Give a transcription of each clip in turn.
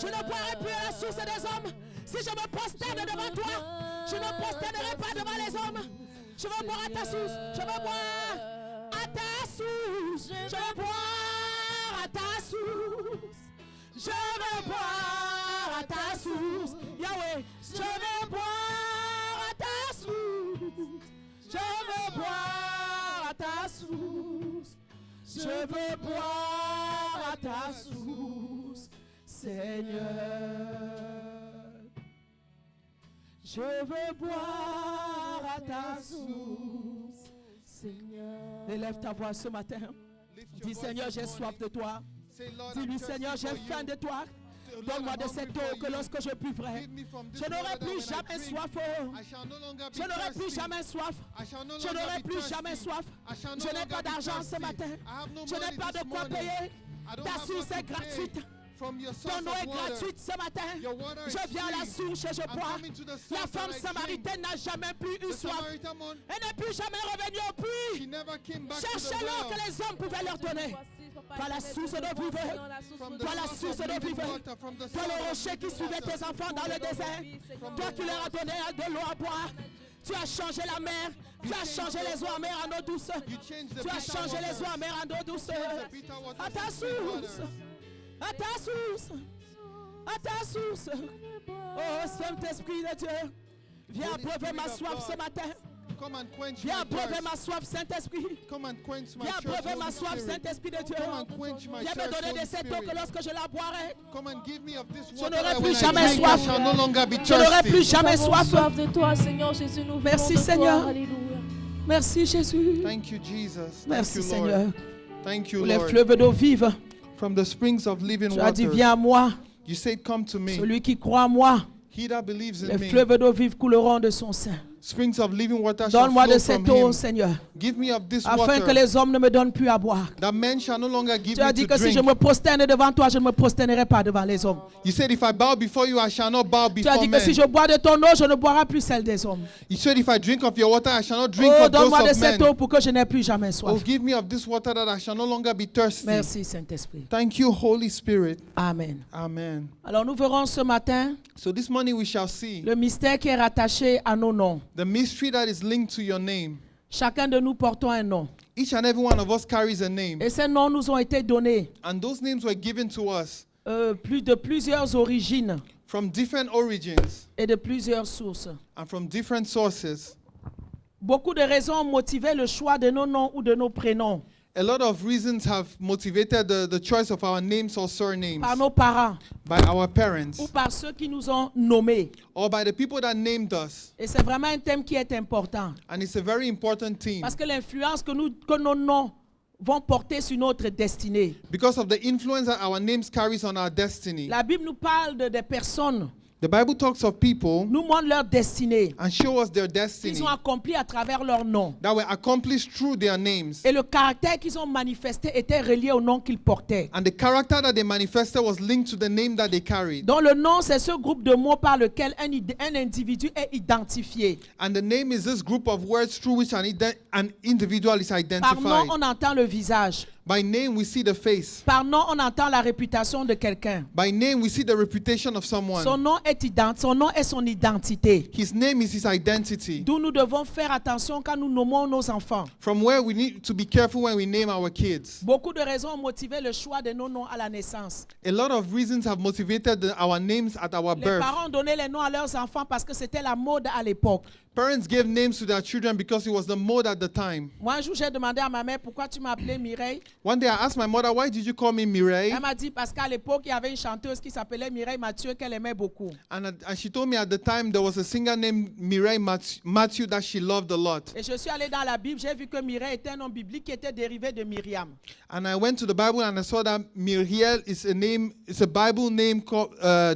Je ne boirai plus à la source des hommes. Si je me prosterne devant toi, je ne prosternerai pas devant les hommes. Je veux boire à ta source. Je veux boire à ta source. Je veux boire à ta source. Je veux boire à ta source. Yahweh, je veux boire à ta source. Je veux boire à ta source. Je veux boire à ta source, Seigneur. Je veux boire à ta source, Seigneur. Élève ta voix ce matin. Dis Seigneur, j'ai soif de toi. Dis-lui Seigneur, j'ai faim de toi. Donne-moi de cette eau que lorsque je buvrai, je n'aurai plus jamais soif. Je n'aurai plus jamais soif. Je n'aurai plus jamais soif. Je n'ai pas d'argent ce matin. Je n'ai pas de quoi payer. Ta source est gratuite. Ton eau est gratuite ce matin. Je viens à la source et je bois. La femme samaritaine n'a jamais plus eu soif. Elle n'est plus jamais revenue au puits. Cherchez l'eau que les hommes pouvaient leur donner. Toi la source de vivre. Toi la source de vivre. Toi le rocher qui suivait tes enfants dans le désert. Toi qui leur as donné de l'eau à boire. Tu as changé la mer. Tu as changé les eaux amères en eau douce. Tu as changé les eaux amères en eau douce. À ta source. À ta source. À ta source. Oh Saint-Esprit de Dieu. Viens abreuver ma soif ce matin. Viens abreuver ma soif, Saint-Esprit. Viens abreuver ma soif, Saint-Esprit de Dieu. Viens me donner de cette eau que lorsque je la boirai, je n'aurai plus jamais soif. Je n'aurai plus jamais soif de toi, Seigneur Jésus. Nous merci, Seigneur. Merci, Jésus. Merci, Seigneur. Pour les fleuves d'eau vive. From the springs of living tu as dit, viens à moi. You said, come to me. Celui qui croit en moi, He that believes in les me. fleuves d'eau vive couleront de son sein. Springs of living water shall Donne-moi de flow cette from eau, him. Seigneur, Give me of this afin water, que les hommes ne me donnent plus à boire. that men shall no longer give Tu as me dit to que si drink. je me prosterne devant toi, je ne me prosternerai pas devant les hommes. You said, if I bow before you, I shall not bow Tu as before dit que men. si je bois de ton eau, je ne boirai plus celle des hommes. You said, if I drink of your water, I shall not drink Oh, of those donne-moi de of cette men. eau pour que je n'ai plus jamais soif. Oh, give me of this water that I shall no longer be thirsty. Merci, Saint-Esprit. Thank you, Holy Spirit. Amen. Amen. Alors nous verrons ce matin So this morning we shall see le mystère qui est rattaché à nos noms. the mystery that is linked to your name. Chacun de nous portons un nom. Each and every one of us carries a name. Et ces noms nous ont été donnés And those names were given to us de plusieurs origines from different origins et de plusieurs sources. and from different sources. Beaucoup de raisons ont motivé le choix de nos noms ou de nos prénoms. A lot of reasons have motivated the choice of our names or surnames Par nos parents by our parents ou par ceux qui nous ont nommés. or by the people that named us. Et c'est vraiment un thème qui est important. And it's a very important theme Parce que l'influence que nos noms vont porter sur notre destinée. because of the influence that our names carries on our destiny. La Bible nous parle des personnes, The Bible talks of people nous montre leur destinée. and show us their destiny Qu'ils ont accompli à travers leur nom. that were accomplished through their names. Et le caractère qu'ils ont manifesté était relié au nom qu'ils portaient. And the character that they manifested was linked to the name that they carried. Donc le nom, c'est ce groupe de mots par lequel un individu est identifié. And the name is this group of words through which an individual is Par nom, identified. on entend le visage. By name, we see the face. Par nom, on entend la réputation de quelqu'un. By name, we see the reputation of someone. Son nom est son identité. His name is his identity. D'où nous devons faire attention quand nous nommons nos enfants. From where we need to be careful when we name our kids. Beaucoup de raisons ont motivé le choix de nos noms à la naissance. A lot of reasons have motivated our names at our Les birth. parents ont donné les noms à leurs enfants parce que c'était la mode à l'époque. Parents gave names to their children because it was the mode at the time. Moi, un jour, j'ai demandé à ma mère pourquoi tu m'as appelé Mireille. One day I asked my mother, why did you call me Mireille? Elle m'a dit parce qu'à l'époque, il y avait une chanteuse qui s'appelait Mireille Mathieu qu'elle aimait beaucoup. And she told me at the time there was a singer named Mireille Matthew that she loved a lot. Et je suis allée dans la Bible, j'ai vu que Mireille était un nom biblique qui était dérivé de Myriam. And I went to the Bible and I saw that Miriel is a Bible name called,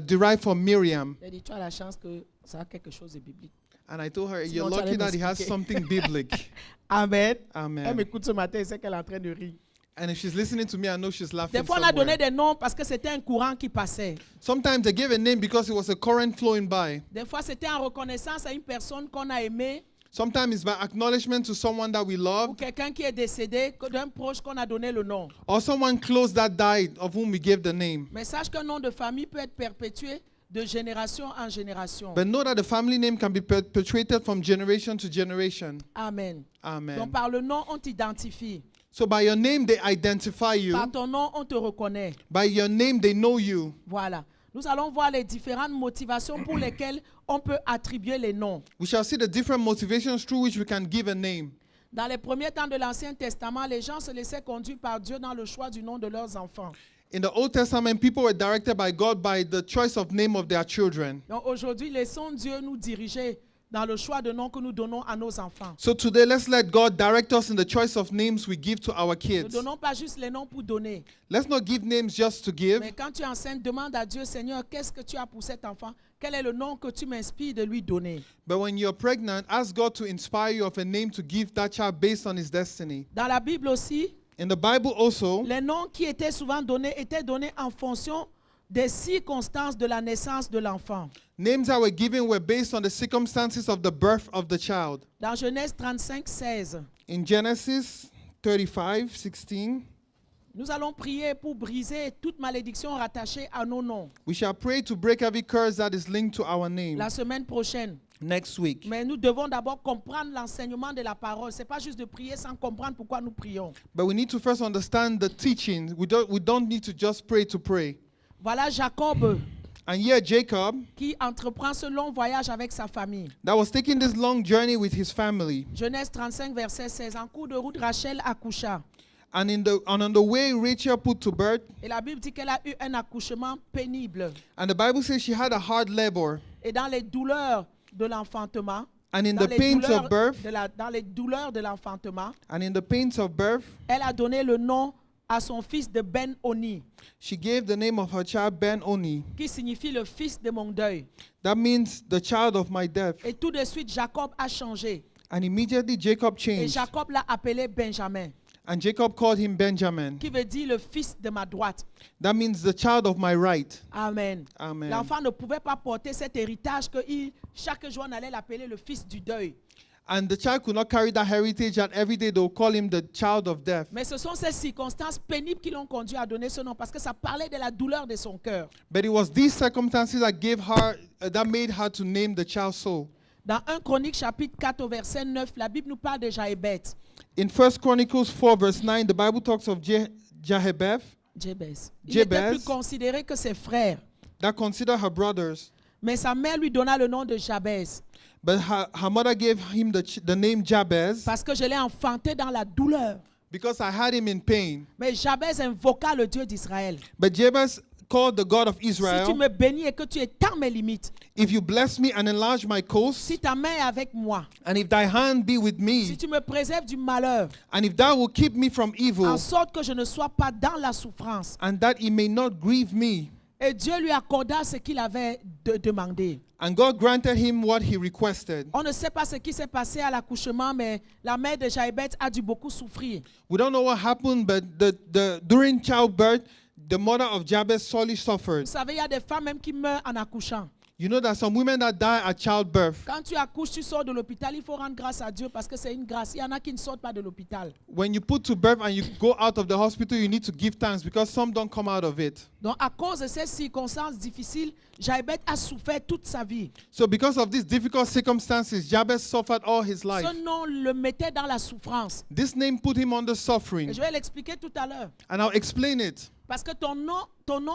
derived from Miriam. J'ai dit, tu as la chance que ça a quelque chose de biblique. And I told her, Sinon, you're tu allais lucky that he has m'expliquer. something biblical. Amen. Amen. Elle m'écoute ce matin et sait qu'elle est en train de rire. And if she's listening to me, I know she's laughing Des fois, on a donné somewhere. des noms parce que c'était un courant qui passait. Sometimes they gave a name because it was a current flowing by. Des fois, c'était en reconnaissance à une personne qu'on a aimée. Sometimes it's by acknowledgement to someone that we ou love, quelqu'un qui est décédé, d'un proche qu'on a donné le nom. or someone close that died of whom we gave the name. Mais sache qu'un nom de famille peut être perpétué de génération en génération. But know that the family name can be perpetuated from generation to generation. Amen. Amen. Donc par le nom, on t'identifie. So by your name, they identify you. Par ton nom, on te reconnaît. By your name, they know you. Voilà. Nous allons voir les différentes motivations pour lesquelles on peut attribuer les noms. We shall see the different motivations through which we can give a name. Dans les premiers temps de l'Ancien Testament, les gens se laissaient conduire par Dieu dans le choix du nom de leurs enfants. In the Old Testament, people were directed by God by the choice of name of their children. Donc aujourd'hui, laissons Dieu nous diriger dans le choix de noms que nous donnons à nos enfants. So today, let's let God direct us in the choice of names we give to our Ne kids. donnons pas juste les noms pour donner. Let's not give names just to give. Mais quand tu es enceinte, demande à Dieu, Seigneur, qu'est-ce que tu as pour cet enfant? Quel est le nom que tu m'inspires de lui donner? But when you're pregnant, ask God to inspire you of a name to give that child based on his destiny. Dans la Bible aussi, In the Bible also, les noms qui étaient souvent donnés étaient donnés en fonction des circonstances de la naissance de l'enfant. names that were given were based on the circumstances of the birth of the child. Dans Genèse 35, 16, In Genesis 35:16, nous allons prier pour briser toute malédiction rattachée à nos noms we shall pray to break every curse that is linked to our name la semaine prochaine. next week. Mais nous devons d'abord comprendre l'enseignement de la parole. Ce n'est pas juste de prier sans comprendre pourquoi nous prions. But we need to first understand the teaching. We don't need to just pray to pray. Voilà Jacob And here Jacob, qui entreprend ce long voyage avec sa famille. that was taking this long journey with his family. Genèse 35, verset 16. En cours de route, Rachel accoucha. And on the way, Rachel put to birth. Et la Bible dit qu'elle a eu un accouchement pénible. And the Bible says she had a hard labor. Et dans les douleurs de l'enfantement, And in dans the les pains douleurs of birth, dans les douleurs de l'enfantement, and in the pains of birth, elle a donné le nom à son fils de Ben-Oni, she gave the name of her child Ben-Oni. qui signifie le fils de mon deuil. That means the child of my death. Et tout de suite, Jacob a changé. And immediately Jacob Et changed. Jacob l'a appelé Benjamin, And Jacob called him Benjamin. qui veut dire le fils de ma droite. That means the child of my right. Amen. Amen. L'enfant ne pouvait pas porter cet héritage que chaque jour on allait l'appeler le fils du deuil. And the child could not carry that heritage, and every day they will call him the child of death. Mais ce sont ces circonstances pénibles qui l'ont conduit à donner ce nom parce que ça parlait de la douleur de son cœur. But it was these circumstances that that made her to name the child so. Dans 1 Chronique chapitre 4 au verset 9, la Bible nous parle de Jaébet. In 1 Chronicles 4 verse 9, the Bible talks of Jehebeth Jabez. Il Jabez. était plus considéré que ses frères. that considered her brothers. Mais sa mère lui donna le nom de Jabez But her mother gave him the name Jabez parce que je l'ai enfanté dans la douleur. because I had him in pain. Mais Jabez invoqua le Dieu d'Israël. But Jabez called the God of Si tu Israel, me bénis et que tu étends mes limites, if you bless me and enlarge my coast, si ta main est avec moi, and if thy hand be with si me, tu me préserves du malheur, and if thou will keep me from evil, en sorte que je ne sois pas dans la souffrance. and that he may not grieve me. Et Dieu lui accorda ce qu'il avait demandé. And God granted him what he requested. On ne sait pas ce qui s'est passé à l'accouchement, mais la mère de Jaébet a dû beaucoup souffrir. We don't know what happened, but during childbirth, the mother of Jabez sorely suffered. Vous savez, il y a des femmes même qui meurent en accouchant. You know that some women that die at childbirth, Quand tu accouches, tu sors de l'hôpital, il faut rendre grâce à Dieu parce que c'est une grâce. Il y en a qui ne sortent pas de l'hôpital. when you put to birth and you go out of the hospital, you need to give thanks because some don't come out of it. Donc, à cause de ces circonstances difficiles, Jaébet a souffert toute sa vie. So because of these difficult circumstances, Jabez suffered all his life. Ce nom le mettait dans la souffrance. This name put him under Et suffering. je vais l'expliquer tout à l'heure. And I'll explain it. Parce que ton nom,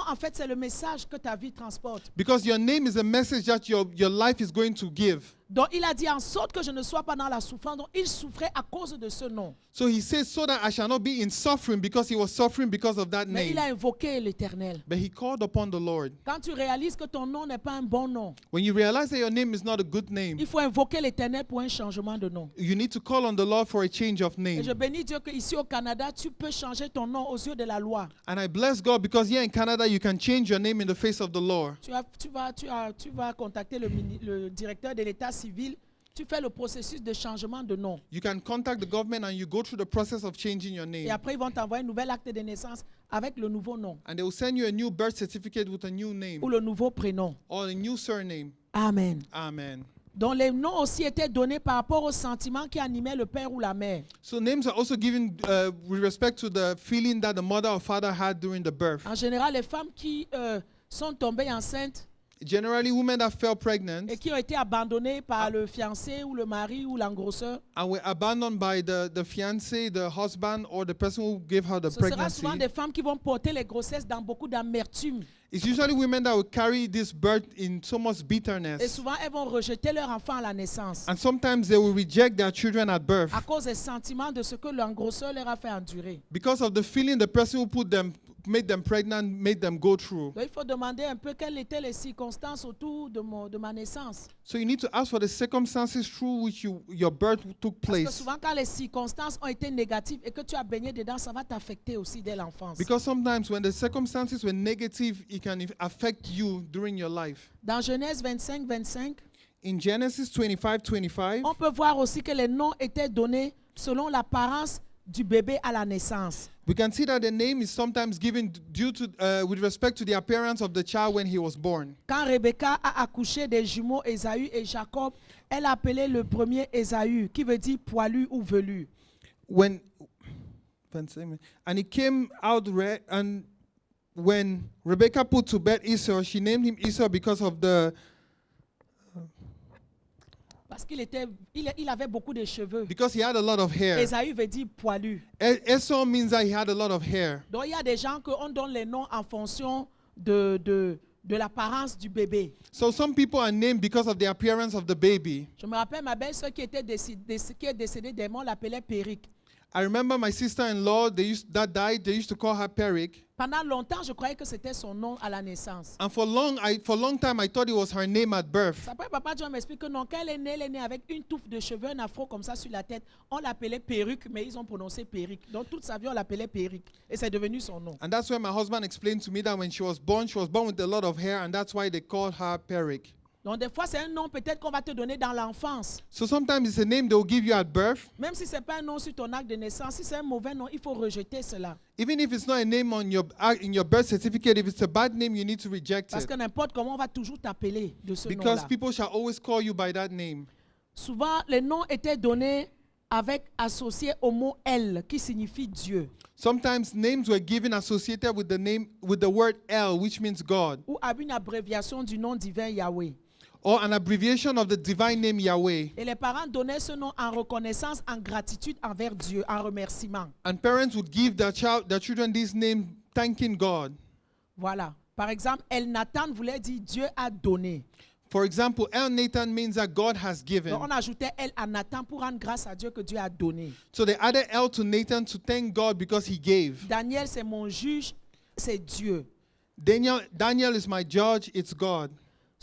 en fait, c'est le message que ta vie transporte. Because your name is a message that your life is going to give. Donc, il a dit en sorte que je ne sois pas dans la souffrance. Donc, il souffrait à cause de ce nom. So he says, so that I shall not be in suffering, because he was suffering because of that Mais name. il a invoqué l'Éternel. But he called upon the Lord. Quand tu réalises que ton nom n'est pas un bon nom, When you realize that your name is not a good name, il faut invoquer l'Éternel pour un changement de nom. you need to call on the Lord for a change of Et name. je bénis Dieu qu'ici au Canada, tu peux changer ton nom aux yeux de la loi. And I bless God because here in Canada, you can change your name in the face of the law. Tu vas contacter le directeur de l'État civil. Tu fais le processus de changement de nom. You can contact the government and you go through the process of changing your Et name. après, ils vont t'envoyer un nouvel acte de naissance avec le nouveau nom And they will send you a new birth certificate with a new name ou le nouveau prénom. or a new surname. Amen. Amen. dont les noms aussi étaient donnés par rapport aux sentiments qui animaient le père ou la mère. So names are also given with respect to the feeling that the mother or father had during the birth. En général, les femmes qui sont tombées enceintes Generally, women that fell pregnant et qui ont été abandonnées par le fiancé ou le mari ou l'engrosseur, and were abandoned by the fiancé, the husband, or the person who gave her the ce sera pregnancy. souvent des femmes qui vont porter les grossesses dans beaucoup d'amertume. It's usually women that will carry this birth in so much Et bitterness. souvent, elles vont rejeter leur enfant à la naissance And sometimes they will reject their children at birth à cause des sentiments de ce que l'engrosseur leur a fait endurer. because of the feeling the person who made them pregnant made them go through. Donc, il faut demander un peu quelles étaient les circonstances autour de ma naissance. So you need to ask for the circumstances through which your birth took Parce que place. souvent, quand les circonstances ont été négatives et que tu as baigné dedans, ça va t'affecter aussi dès l'enfance. Because sometimes when the circumstances were negative, it can affect you during your life. Dans Genèse 25, 25, In Genesis 25:25, on peut voir aussi que les noms étaient donnés selon l'apparence du bébé à la naissance. we can see that the name is sometimes given due to with respect to the appearance of the child when he was born. Quand Rebecca a accouché des jumeaux Ésaü et Jacob, elle a appelé le premier Ésaü, qui veut dire poilu ou velu. And he came out and when Rebecca put to bed Esau, she named him Esau because of Parce il avait beaucoup de cheveux. because he had a lot of hair. Ésaü veut dire poilu. Esau means that he had a lot of hair. Donc il y a des gens qu'on donne les noms en fonction de l'apparence du bébé. So some people are named because of the appearance of the baby. Je me rappelle ma belle-sœur qui est décédée des morts, l'appelait Péric. I remember my sister-in-law, that died, they used to call her Peric. Pendant longtemps, je croyais que c'était son nom à la naissance. And for a long time, I thought it was her name at birth. Après, Papa John m'explique que non, quand elle est née avec une touffe de cheveux, un afro comme ça sur la tête. On l'appelait Perruque, mais ils ont prononcé Péric. Donc toute sa vie, on l'appelait Péric. Et c'est devenu son nom. And that's why my husband explained to me that when she was born with a lot of hair, and that's why they called her Peric. Donc des fois, c'est un nom peut-être qu'on va te donner dans l'enfance. So sometimes it's a name they will give you at birth. Même si ce n'est pas un nom sur ton acte de naissance, si c'est un mauvais nom, il faut rejeter cela. Even if it's not a name in your birth certificate, if it's a bad name, you need to reject Parce it. que n'importe comment, on va toujours t'appeler de ce Because nom-là. people shall always call you by that name. Souvent, les noms étaient donnés associés au mot El, qui signifie Dieu. Sometimes names were given associated with the word El, which means God, Ou à une abréviation du nom divin Yahweh. or an abbreviation of the divine name Yahweh. Et les parents donnaient ce nom en reconnaissance, en gratitude envers Dieu, en remerciement. And parents would give their children this name, thanking God. Voilà. Par exemple, El Nathan voulait dire Dieu a donné. For example, El Nathan means that God has given. Donc on ajoutait El à Nathan pour rendre grâce à Dieu que Dieu a donné. So they added El to Nathan to thank God because he gave. Daniel, c'est mon juge, c'est Dieu. Daniel is my judge, it's God.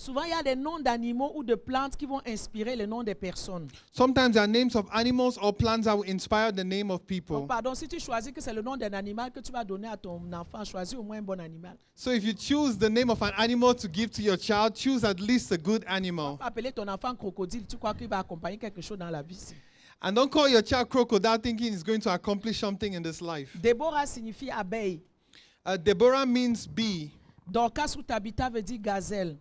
Souvent, il y a des noms d'animaux ou de plantes qui vont inspirer le nom des personnes. Sometimes there are names of animals or plants that will inspire the name of people. Donc, pardon, si tu choisis que c'est le nom d'un animal que tu vas donner à ton enfant, choisis au moins un bon animal. So if you choose the name of an animal to give to your child, choose at least a good Tu animal. vas appeler ton enfant crocodile, tu crois qu'il va accompagner quelque chose dans la vie ici. And don't call your child crocodile thinking he's going to accomplish something in this life. Déborah signifie abeille. Deborah means bee. Dorcas ou Tabitha veut dire gazelle.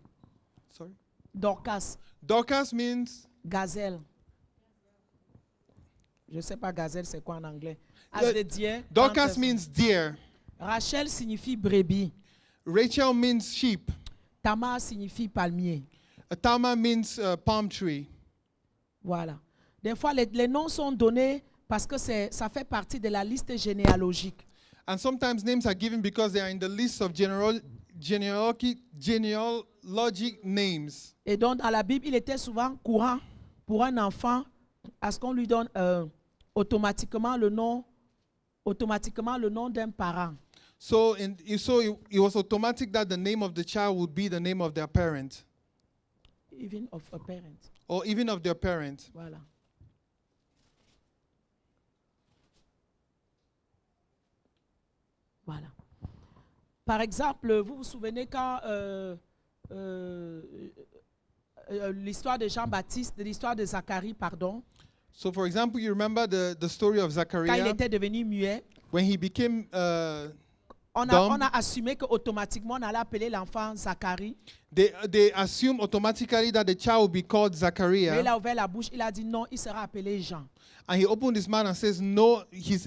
Sorry. Dorcas, Dorcas means gazelle. Je ne sais pas gazelle c'est quoi en anglais. As Yeah, de deer, Dorcas panthers. means deer. Rachel signifie brebis. Rachel means sheep. Tamar signifie palmier. Tama means palm tree. Voilà. Des fois, les noms sont donnés parce que ça fait partie de la liste généalogique. And sometimes names are given because they are in the list of genealogic names. Et donc, dans la Bible, il était souvent courant pour un enfant à ce qu'on lui donne automatiquement le nom d'un parent. So it was automatic that the name of the child would be the name of their parent, Even of a parent. or even of their parent. Voilà. Voilà. Par exemple, vous vous souvenez quand l'histoire de Jean-Baptiste, de l'histoire de Zacharie, pardon, So for example, you remember the story of quand il Zachariah était devenu muet, when he became On dumb, a assumé qu'automatiquement, on allait appeler l'enfant Zacharie. they assume automatically that the child will be called Mais il Zachariah. a ouvert la bouche, il a dit non, il sera appelé Jean. And he opened his mouth and says, no,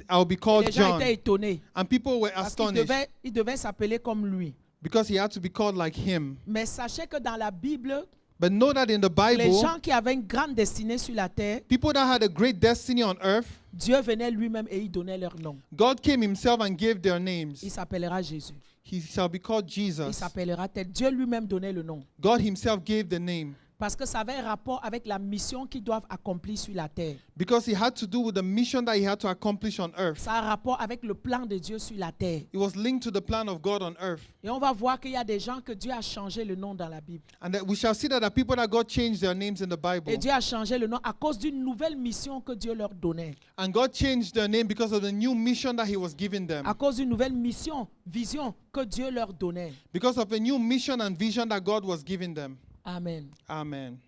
I'll be Et called les gens John. étaient étonnés And people were parce qu'il astonished devait s'appeler comme lui. because he had to be called like him. Mais sachez que dans la Bible, But know that in the les Bible, gens qui avaient une grande destinée sur la terre, people that had a great destiny on earth, Dieu venait lui-même et il donnait leur nom. God came himself and gave their names. Il s'appellera Jésus. He shall be called Il Jesus. s'appellera tel. Dieu lui-même donnait le nom. God himself gave the name Parce que ça avait un rapport avec la mission qu'ils doivent accomplir sur la terre. because he had to do with the mission that he had to accomplish on earth. Ça a un rapport avec le plan de Dieu sur la terre. It was linked to the plan of God on earth. Et on va voir qu'il y a des gens que Dieu a changé le nom dans la Bible. And that we shall see that the people that God changed their names in the Bible. Et Dieu a changé le nom à cause d'une nouvelle mission que Dieu leur donnait. And God changed their name because of the new mission that he was giving them. À cause d'une nouvelle mission, vision que Dieu leur donnait. Because of a new mission and vision that God was giving them. Amen. Amen.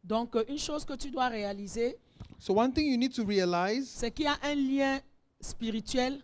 Donc, une chose que tu dois réaliser, So one thing you need to realize c'est qu'il y a un lien spirituel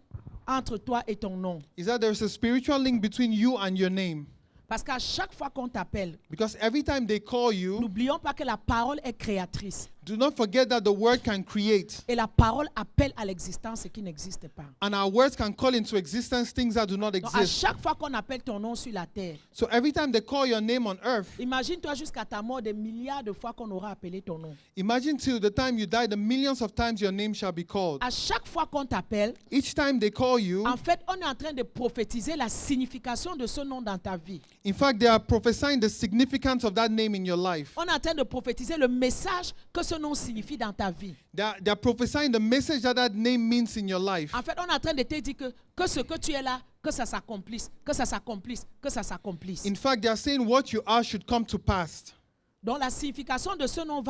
entre toi et ton nom. is that there is a spiritual link between you and your name. Parce qu'à chaque fois qu'on t'appelle, Because every time they call you, n'oublions pas que la parole est créatrice. do not forget that the word can create. Et la parole appelle à l'existence ce qui n'existe pas. And our words can call into existence things that do not Donc, à exist. chaque fois qu'on appelle ton nom sur la terre, So every time they call your name on earth, imagine-toi jusqu'à ta mort des milliards de fois qu'on aura appelé ton nom. imagine till the time you die, the millions of times your name shall be called. À chaque fois qu'on t'appelle, Each time they call you, en fait, on est en train de prophétiser la signification de ce nom dans ta vie. in fact, they are prophesying the significance of that name in your life. On est en train de prophétiser le message que ce nom signifie dans ta vie. They are prophesying the message that that name means in your life. En fait, on est en train de te dire que ce que tu es là, que ça s'accomplisse, que ça s'accomplisse, que ça s'accomplisse. In fact, they are saying what you are should come to pass. Donc la signification de ce nom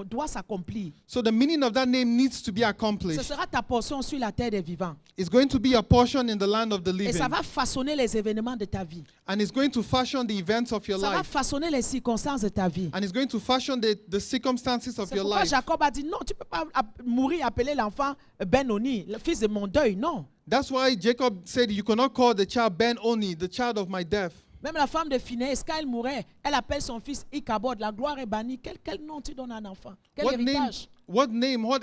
doit s'accomplir. So the meaning of that name needs to be Ce accomplished. sera ta portion sur la terre des vivants. It's going to be a portion in the land of the Et ça living. va façonner les événements de ta vie. And it's going to fashion the events of your Ça va life. façonner les circonstances de ta vie. And it's going to fashion the circumstances of C'est your pourquoi life. Jacob a dit non, tu ne peux pas mourir appeler l'enfant Ben-Oni, le fils de mon deuil, non. That's why Jacob said, you cannot call the child Ben-Oni, the child of my death. Même la femme de Phinéas, quand elle mourait, elle appelle son fils Ichabod, la gloire est bannie. Quel nom tu donnes à un enfant? Quel héritage? What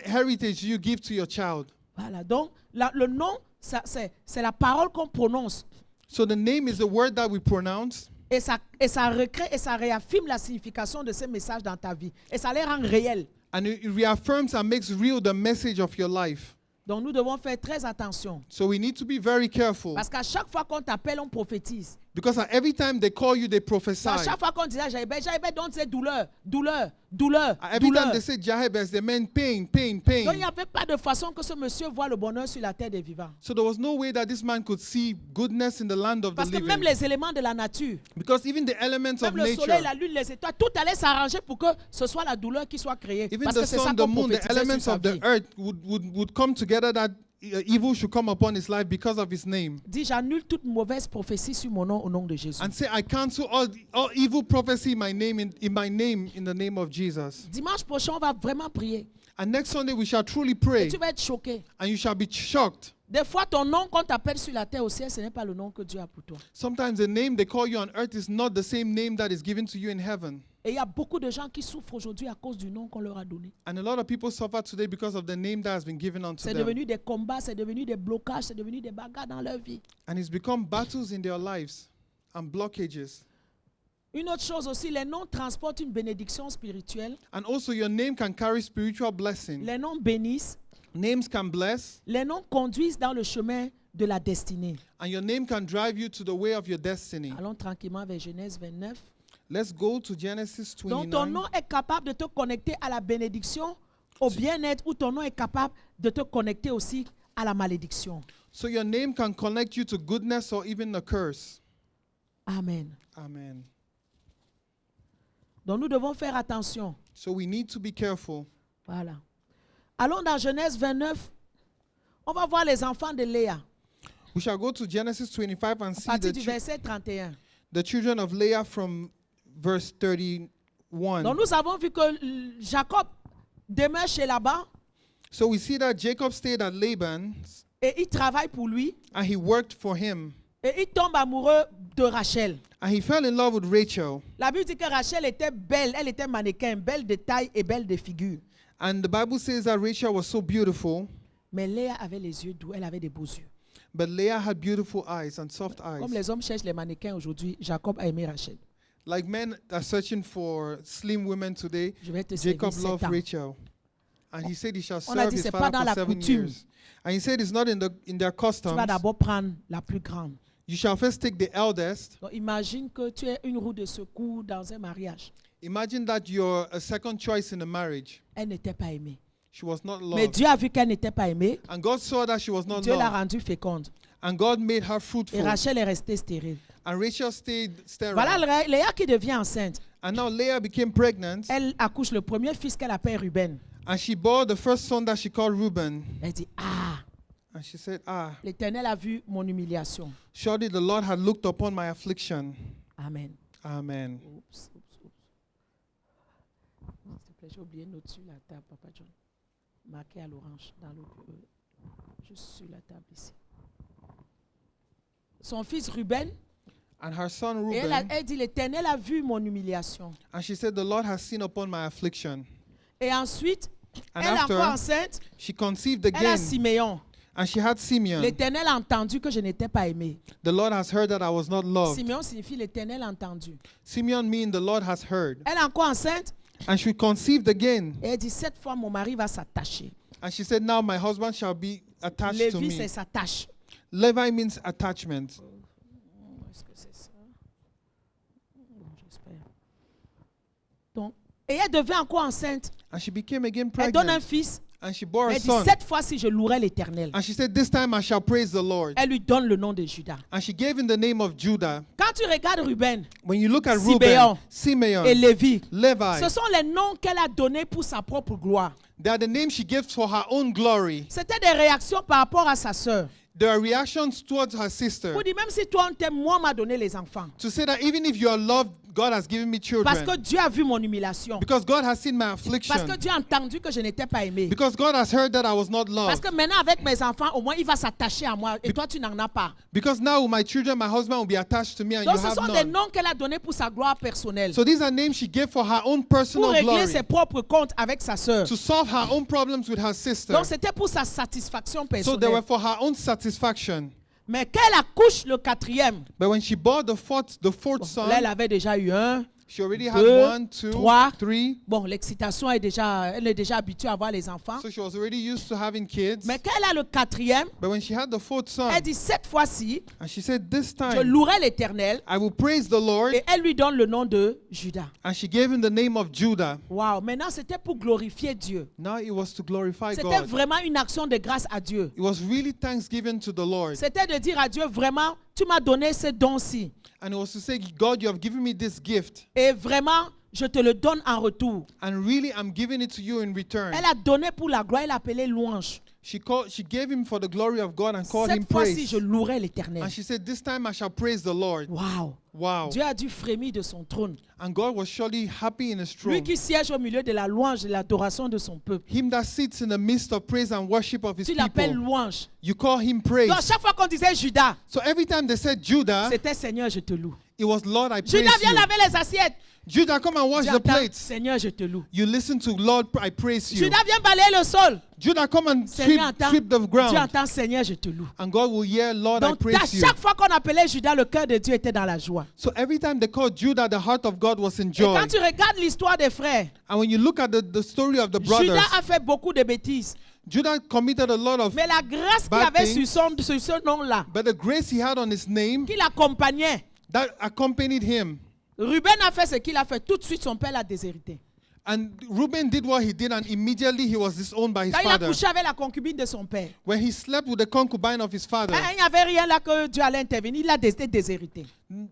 heritage do you give to your child? Voilà, donc le nom, c'est la parole qu'on prononce. So the name is the word that we pronounce. Et ça recrée et ça réaffirme la signification de ces messages dans ta vie. Et ça les rend réels. And it reaffirms and makes real the message of your life. Donc nous devons faire très attention. So we need to be very careful. Parce qu'à chaque fois qu'on t'appelle, on prophétise. Because every time they call you, they prophesy. À chaque fois qu'on disait à Jaïbet, donc c'est douleur, douleur, douleur, Every douleur. time they say Jahebes, they meant pain, pain, Donc il pain. n'y avait pas de façon que ce monsieur voit le bonheur sur la terre des vivants. So there was no way that this man could see goodness in the land of the Parce que même living. les éléments de la nature, Because even the elements of même le soleil, nature, la lune, les étoiles, tout allait s'arranger pour que ce soit la douleur qui soit créée. even Parce the que c'est ça sun, the qu'on moon, the prophétisait sur elements sa of the vie. earth would come together that evil should come upon his life because of his name. Dis, j'annule toute mauvaise prophétie sur mon nom au nom de Jésus. And say, I cancel all evil prophecy in my name in the name of Jesus. Dimanche prochain, on va vraiment prier. And next Sunday we shall truly Et pray, tu vas être choqué. and you shall be shocked. Des fois, ton nom qu'on t'appelle sur la terre au ciel, ce n'est pas le nom que Dieu a pour toi. Sometimes the name they call you on earth is not the same name that is given to you in heaven. Et il y a beaucoup de gens qui souffrent aujourd'hui à cause du nom qu'on leur a donné. And a lot of people suffer today because of the name that has been given unto C'est them. devenu des combats, c'est devenu des blocages, c'est devenu des bagarres dans leur vie. And it's become battles in their lives and blockages. Une autre chose aussi, les noms transportent une bénédiction spirituelle. And also your name can carry spiritual blessing. Les noms bénissent. Names can bless, Les noms conduisent dans le chemin de la destinée. and your name can drive you to the way of your destiny. Allons tranquillement vers Genèse 29. Let's go to Genesis Donc ton 29. nom est capable de te connecter à la bénédiction, au bien-être, ou ton nom est capable de te connecter aussi à la malédiction. So your name can connect you to goodness or even a curse. Amen. Amen. Donc nous devons faire attention. So we need to be careful. Voilà. Allons dans Genèse 29. On va voir les enfants de Léa. We shall go to Genesis 25 and À see partir du verset 31. the children of Leah from verse 31. Donc nous avons vu que Jacob demeure chez Laban So we see that Jacob stayed at Laban's et il travaille pour lui. and he worked for him. Et il tombe amoureux de Rachel. And he fell in love with Rachel. La Bible dit que Rachel était belle, elle était mannequin, belle de taille et belle de figure. And the Bible says that Rachel was so beautiful, Mais Léa avait les yeux doux, elle avait des beaux yeux. but Leah had beautiful eyes and soft Comme eyes. les hommes cherchent les mannequins aujourd'hui, Jacob a aimé Rachel. Like men are searching for slim women today, Je vais te Jacob servir loved 7 ans. Rachel. And he said he shall On a serve dit, his c'est pas father dans for la 7 coutume. years. And he said it's not in their Tu customs. vas d'abord prendre la plus grande. You shall first take the eldest. Donc imagine que tu es une roue de secours dans un mariage. Imagine that you're a second choice in a marriage. Elle n'était pas aimée. She was not Mais loved. Dieu a vu qu'elle n'était pas aimée. And God saw that she was not Dieu l'a loved. rendue féconde. And God made her Et fruitful. Rachel est restée stérile. And Rachel stayed sterile. Voilà Léa qui devient enceinte. And now Leah became pregnant. Elle accouche le premier fils qu'elle appelle Ruben. And she bore the first son that she called Reuben. Elle dit, ah, And she said, ah, l'Éternel a vu mon humiliation. surely the Lord had looked upon my affliction. Amen. Amen. Oups. S'il te plaît, j'ai oublié une note sur la table, Papa John. Marqué à l'orange, dans le juste sur la table ici. Son fils Ruben, And her son et Reuben, elle dit, l'Éternel a vu mon humiliation. and she said, the Lord has seen upon my affliction. Et ensuite, And elle est after, encore enceinte, she conceived elle a again, Siméon. and she had Simeon. L'Éternel a entendu que je n'étais pas aimé. The Lord has heard that I was not loved. Siméon signifie l'Éternel a entendu. Simeon means the Lord has heard. Elle est encore enceinte, And she conceived again. et elle dit, cette fois mon mari va s'attacher. And she said, now my husband shall be attached to Lévi, c'est me. s'attache. Levi means attachment. Est-ce que c'est ça? J'espère. Donc, et elle devient encore enceinte. And she became again Elle donne un pregnant. fils. And she bore a Elle dit, son. cette fois-ci, je louerai l'Éternel. And she said, this time I shall praise the Lord. Elle lui donne le nom de Judas. And she gave him the name of Judah. Quand tu regardes Ruben When you look at Simeon Reuben, Simeon, et Lévi, Levi, ce sont les noms qu'elle a donnés pour sa propre gloire. they are the names she gives for her own glory. C'était des réactions par rapport à sa sœur. There are reactions towards her sister. Pour dire, même si toi on t'aime, moi on m'a donné les enfants. To say that even if you are loved, God has given me Parce que children. Dieu a vu mon humiliation. Because God has seen my Parce que affliction. Dieu a entendu que je n'étais pas aimé. Because God has heard that I was not Parce loved. que maintenant avec mes enfants, au moins il va s'attacher à moi. Et toi tu n'en as pas. Because now with my children, my husband will be attached to me and you Donc ce have sont des none. noms qu'elle a donnés pour sa gloire personnelle. So these are names she gave for her own Pour personal régler glory. ses propres comptes avec sa sœur. To solve her own problems with her sister. Donc c'était pour sa satisfaction So they were personnelle. for her own satisfaction. Mais qu'elle accouche le quatrième, But when she bore the fourth son, là elle avait déjà eu un. she already had 2, 1, 2, 3. 3. Bon, l'excitation est déjà, elle est déjà habituée à avoir les enfants. So she was already used to having kids. Mais quand elle a le quatrième, But when she had the fourth son, elle dit cette fois-ci, and she said, this je time louerai l'Éternel. I will praise the Lord. Et elle lui donne le nom de Judas. And she gave him the name of Judah. Waouh, maintenant c'était pour glorifier Dieu. Now it was to glorify C'était God. vraiment une action de grâce à Dieu. It was really thanksgiving to the Lord. C'était de dire à Dieu, vraiment, tu m'as donné ce don-ci. And it was to say, God, you have given me this gift. Et vraiment, je te le donne en retour. And really, I'm giving it to you in return. Elle a donné pour la gloire, elle a appelé louange. She gave him for the glory of God and called him Cette fois-ci, praise. je louerai l'Éternel. And she said, this time I shall praise the Lord. Waouh. Wow. Dieu a dû frémir de son trône. And God was surely happy in his Lui throne. qui siège au milieu de la louange et de l'adoration de son peuple. Him that sits in the midst of praise and worship of his Tu l'appelles people. louange. You call him praise. Donc chaque fois qu'on disait Judas, So every time they said Judah, c'était Seigneur, je te loue. it was Lord, I praise Judas, viens you. laver les assiettes. Judah, come and wash Tu the entends, plates. Seigneur, je te loue. You listen to Lord, I praise you. Judas, viens balayer le sol. Judah, come and Seigneur, entends. sweep the Tu ground. entends, Seigneur, je te loue. And God will hear, Lord, I Donc à praise you. chaque fois qu'on appelait Judas, le cœur de Dieu était dans la joie. So every time they called Judah, the heart of God was in Et joy. quand tu regardes l'histoire des frères, And when you look at the story of the brothers, Judas a fait beaucoup de bêtises. Judah committed a lot of, Mais la grâce qu'il Bad avait things. sur ce nom-là, but the grace he had on his name qui l'accompagnait, that accompanied him. Ruben a fait ce qu'il a fait. Tout de suite, son père l'a déshérité. And Reuben did what he did, and immediately he was disowned by his Quand il a father. couché avec la concubine de son père, When he slept with the concubine of his father, quand il n'y avait rien là que Dieu allait intervenir, il a été déshérité.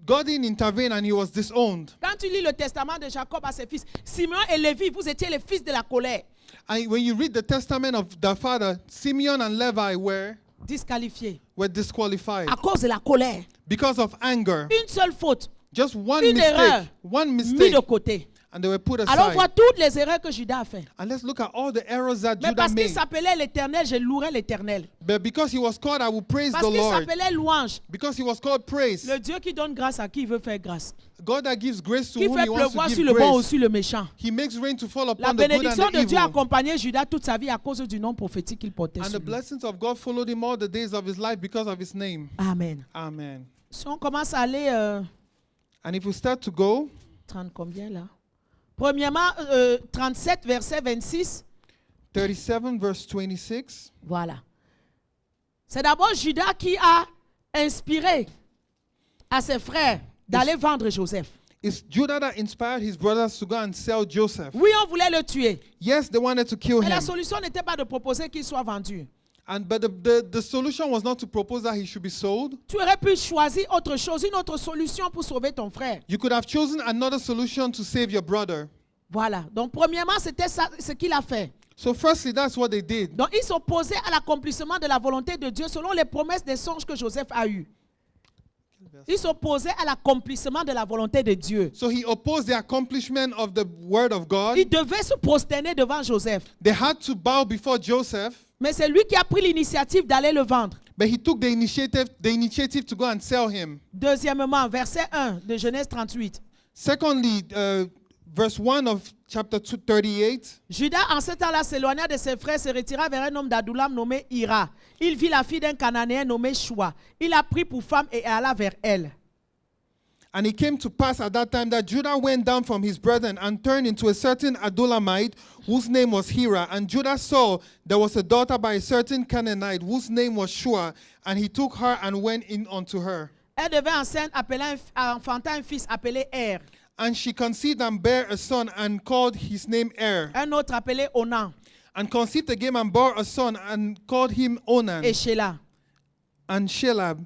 God didn't intervene and he was disowned. Quand tu lis le testament de Jacob à ses fils, Simeon et Lévi, vous étiez les fils de la colère, And when you read the testament of the father, Simeon and Levi disqualifiés were disqualified à cause de la colère. because of anger. Une seule faute, Just one Une erreur mistake, one mis mistake, de côté. And they were put Alors, on aside. voit toutes les erreurs que Judas a fait. And let's look at all the errors that Mais Judah parce qu'il made. s'appelait l'Éternel, je louerai l'Éternel. But because he was called, I will praise Parce the qu'il Lord. s'appelait louange. Because he was called praise. Le Dieu qui donne grâce à qui il veut faire grâce. God that gives grace to Qui whom fait he wants pleuvoir to sur give le bon ou grace. sur le méchant. He makes rain to fall La upon the good and bénédiction de the Dieu a evil. accompagné Judas toute sa vie à cause du nom prophétique qu'il portait And sur the lui. blessings of God followed him all the days of his life because of his name. Amen. Amen. Si on commence à aller, And if we start to go, 30 combien là? Premièrement, 37, verset 26. 37 verse 26. Voilà. C'est d'abord Judas qui a inspiré à ses frères d'aller vendre Joseph. It's Judah that inspired his brothers to go and sell Joseph. Oui, on voulait le tuer. Yes, they wanted to kill Mais la him. solution n'était pas de proposer qu'il soit vendu. But the solution was not to propose that he should be sold. Tu aurais pu choisir autre chose, une autre solution pour sauver ton frère. You could have chosen another solution to save your brother. Voilà. Donc, premièrement, c'était ça, ce qu'il a fait. So firstly, that's what they did. Donc, il s'opposait à l'accomplissement de la volonté de Dieu selon les promesses des songes que Joseph a eues. Il s'opposait à l'accomplissement de la volonté de Dieu. So he opposed the accomplishment of the word of God. Il devait se prosterner devant Joseph. They had to bow before Joseph, Mais c'est lui qui a pris l'initiative d'aller le vendre. but he took the initiative to go and sell him. Deuxièmement, verset 1 de Genèse 38. Secondly, verse 1 of chapter 38. Judas, en ce temps-là, s'éloigna de ses frères, se retira vers un homme d'Adoulam nommé Ira. Il vit la fille d'un Cananéen nommé Shua. Il la prit pour femme et alla vers elle. And it came to pass at that time that Judah went down from his brethren and turned into a certain Adulamite whose name was Hira. And Judah saw there was a daughter by a certain Canaanite whose name was Shua. And he took her and went in unto her. Elle devint enceinte, enfanta un fils appelé Er. And she conceived and bare a son and called his name Er. Un autre appelé Onan And conceived again and bore a son and called him Onan et Shelah. and Shelab.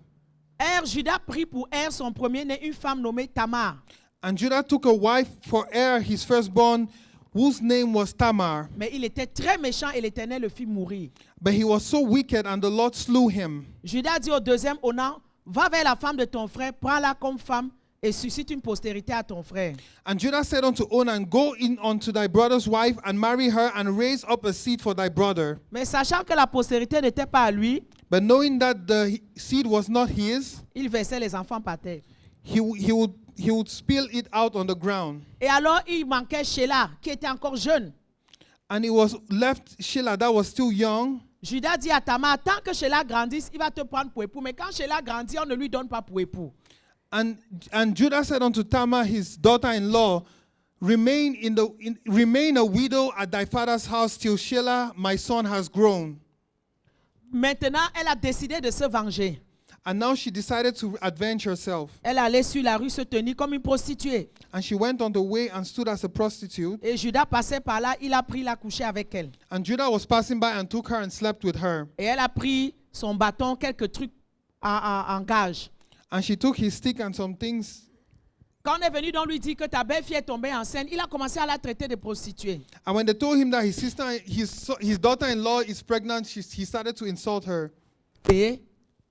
Judas prit pour son premier-né une femme nommée Tamar. And Judah took a wife for his firstborn, whose name was Tamar. Mais il était très méchant et l'Éternel le fit mourir. But he was so wicked, and the Lord slew him. Judas dit au deuxième Onan, va vers la femme de ton frère, prends-la comme femme et suscite une postérité à ton frère. And Judah said unto Onan, go in unto thy brother's wife, and marry her, and raise up a seed for thy brother. Mais sachant que la postérité n'était pas à lui, But knowing that the seed was not his, il versait les enfants par terre. he would spill it out on the ground. Et alors, il manquait Shelah, qui était encore jeune. And it was left Shelah that was still young. Judas dit à Tamar, tant que Shelah grandisse, il va te prendre pour époux. Mais quand Shelah grandit, on ne lui donne pas pour époux. And Judah said unto Tamar, his daughter-in-law, remain a widow at thy father's house till Shelah, my son, has grown. Maintenant, elle a décidé de se venger. And now she decided to avenge herself. Elle allait sur la rue se tenir comme une prostituée. And she went on the way and stood as a prostitute. Et Judas passait par là, il a pris la coucher avec elle. And Judah was passing by and took her and slept with her. Et elle a pris son bâton, quelques trucs en gage. And she took his stick and some things. Quand on est venu donc lui dire que ta belle-fille est tombée enceinte, il a commencé à la traiter de prostituée. And when they told him that his daughter-in-law is pregnant, he started to insult her. Et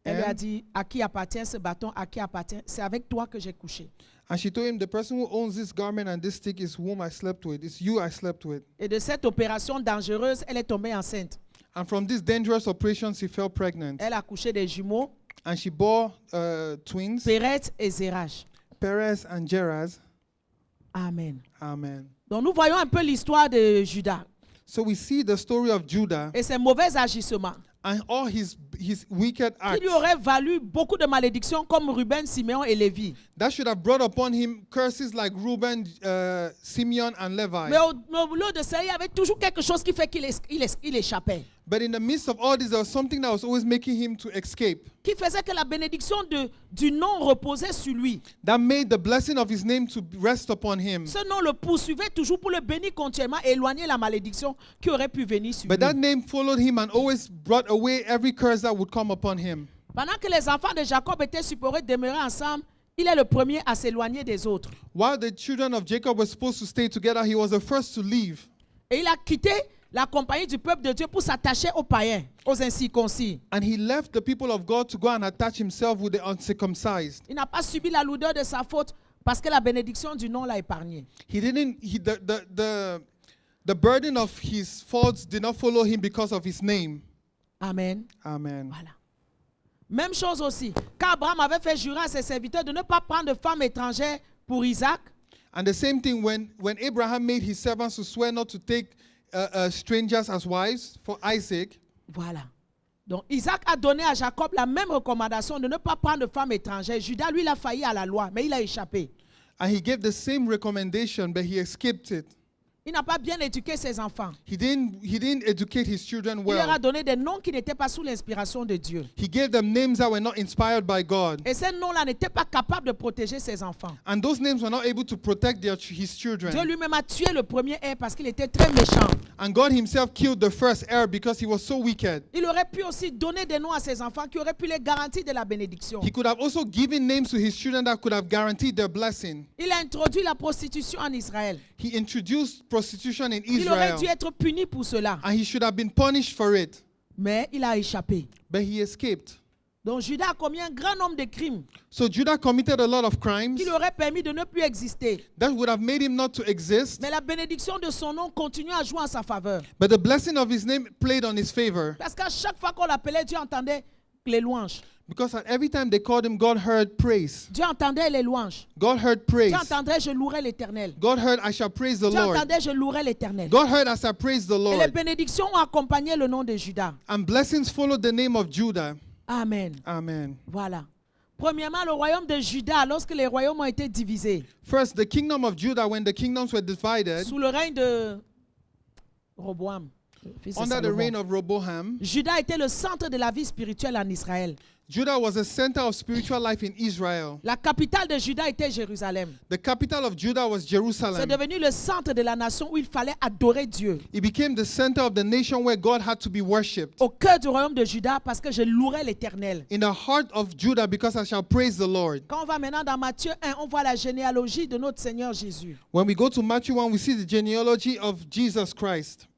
elle lui a dit, à qui appartient ce bâton, à qui appartient, c'est avec toi que j'ai couché. And she told him, the person who owns this garment and this stick is whom I slept with. It's you I slept with. Et de cette opération dangereuse, elle est tombée enceinte. And from this dangerous operation, she fell pregnant. Elle a couché des jumeaux, And she bore twins, Pérez et Zérach. Perez and Jeraz. Amen. Amen. Donc nous voyons un peu l'histoire de Judas So we see the story of Judah et ses mauvais agissements and all his wicked qui acts lui auraient valu beaucoup de malédictions comme Ruben, Siméon et Lévi. that should have brought upon him curses like Reuben, Simeon, and Levi. Mais au lieu de ça, il y avait toujours quelque chose qui fait qu'il échappait. But in the midst of all this, there was something that was always making him to escape. Qui faisait que la bénédiction du nom reposait sur lui. That made the blessing of his name to rest upon him. Ce nom le poursuivait toujours pour le bénir continuellement et éloigner la malédiction qui aurait pu venir sur But that lui. name followed him and always brought away every curse that would come upon him. Pendant que les enfants de Jacob étaient supposés demeurer ensemble, il est le premier à s'éloigner des autres. While the children of Jacob were supposed to stay together, he was the first to leave. Et il a quitté la compagnie du peuple de Dieu pour s'attacher aux païens, aux incirconcis. And he left the people of God to go and attach himself with the uncircumcised. Il n'a pas subi la lourdeur de sa faute Parce que la bénédiction du nom l'a épargné. The burden of his faults did not follow him because of his name. Amen. Amen. Voilà. Même chose aussi. Quand Abraham avait fait jurer à ses serviteurs de ne pas prendre de femme étrangère pour Isaac. And the same thing when Abraham made his servants to swear not to take strangers as wives for Isaac. Voilà. Donc Isaac a donné à Jacob la même recommandation de ne pas prendre de femme étrangère. Judas, lui, il a failli à la loi, mais il a échappé. And he gave the same recommendation, but he escaped it. Il n'a pas bien éduqué ses enfants. He didn't educate his children Il leur a well. donné des noms qui n'étaient pas sous l'inspiration de Dieu. He gave them names that were not inspired by God. Et ces noms-là n'étaient pas capables de protéger ses enfants. And those names were not able to protect his Dieu children. lui-même a tué le premier heir parce qu'il était très méchant. And God himself killed the first heir because he was so wicked. Il aurait pu aussi donner des noms à ses enfants qui auraient pu les garantir de la bénédiction. He could have also given names to his children that could have guaranteed their blessing. Il a introduit la prostitution en Israël. He introduced prostitution in Il aurait Israel. dû être puni pour cela. And he should have been punished for it. Mais il a échappé. But he escaped. Donc Judas a commis un grand nombre de crimes So Judah committed a lot of crimes qui lui auraient permis de ne plus exister. that would have made him not to exist. Mais la bénédiction de son nom continue à jouer en sa faveur. But the blessing of his name played on his favor. Parce qu'à chaque fois qu'on l'appelait, Dieu entendait les louanges. Because every time they called him, God heard praise. Dieu entendait les louanges. God heard praise. Dieu entendait, je louerai l'Éternel. God heard, I shall praise the Dieu Lord. entendait, je louerai l'Éternel. God heard as I praise the Et les Lord. bénédictions ont accompagné le nom de Judas. And blessings followed the name of Judah. Amen. Amen. Voilà. Premièrement, le royaume de Juda, lorsque les royaumes ont été divisés, First, the kingdom of Judah, when the kingdoms were divided, sous le règne de Roboam, le fils de under the Salomon, reign of Rehoboam, Juda était le centre de la vie spirituelle en Israël. Judah was a center of spiritual life in Israel. La capitale de Juda était Jérusalem. The capital of Judah was C'est Jerusalem. devenu le centre de la nation où il fallait adorer Dieu. It became the center of the nation where God had to be worshipped. Au cœur du royaume de Juda, parce que je louerai l'Éternel. In the heart of Judah, because I shall praise the Lord. Quand on va maintenant dans Matthieu 1, on voit la généalogie de notre Seigneur Jésus. When we go to Matthew 1, we see the genealogy of Jesus Christ.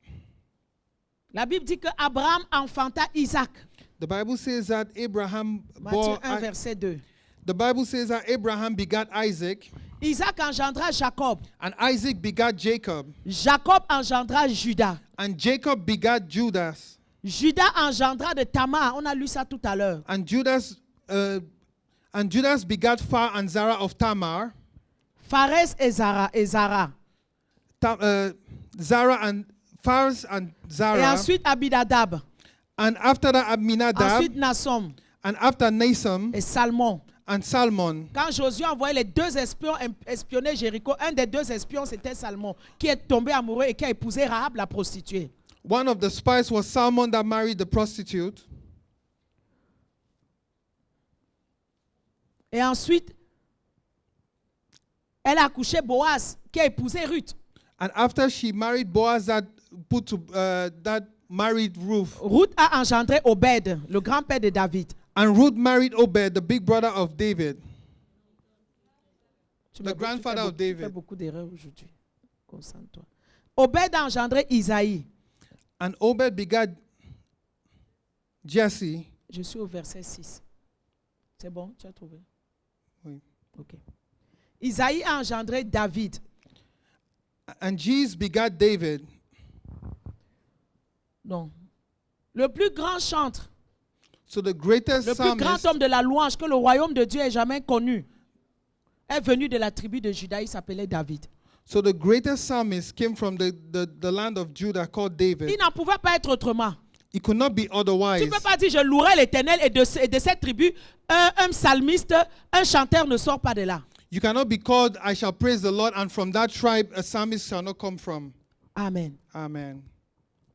La Bible dit que Abraham enfanta Isaac. The Bible says that Abraham Matthieu bore. 1, verset 2. The Bible says that Abraham begat Isaac, Isaac engendra Jacob. and Isaac begat Jacob, Jacob engendra Judas. and Jacob begat Judas, Judas engendra de Tamar. On a lu ça tout à l'heure. and Judas begat Phar and Zara of Tamar, Phares et Zara. Zara and Phares and Et Zara, ensuite Abinadab. and after that Abinadab, Ensuite Nassom and after Naasam et Salmon. and Salmon. Quand Josué envoyait les deux espions espionner Jéricho, un des deux espions c'était Salmon qui est tombé amoureux et qui a épousé Rahab la prostituée. One of the spies was Salmon that married the prostitute. Et ensuite, elle a accouché Boaz qui a épousé Ruth. And after she married Boaz, that married Ruth. Ruth a engendré Obed, le grand-père de David. And Ruth married Obed, the big brother of David. The grandfather of David. Tu fais beaucoup d'erreurs aujourd'hui. Concentre-toi. Obed a engendré Isaïe. And Obed begat Jesse. Je suis au verset 6. C'est bon, tu as trouvé? Oui. Ok. Isaïe a engendré David. And Jesse begat David. Non. Le plus grand chantre, So the greatest le plus grand psalmist, homme de la louange que le royaume de Dieu ait jamais connu, est venu de la tribu de Juda. Il s'appelait David. so the greatest psalmist came from the land of Judah called David. Il n'en pouvait pas être autrement. It could not be Tu otherwise. ne peux pas dire je louerai l'Éternel et de cette tribu, un psalmiste, un chanteur ne sort pas de là. You cannot be called, I shall praise the Lord, and from that tribe a psalmist shall not come from. Amen. Amen.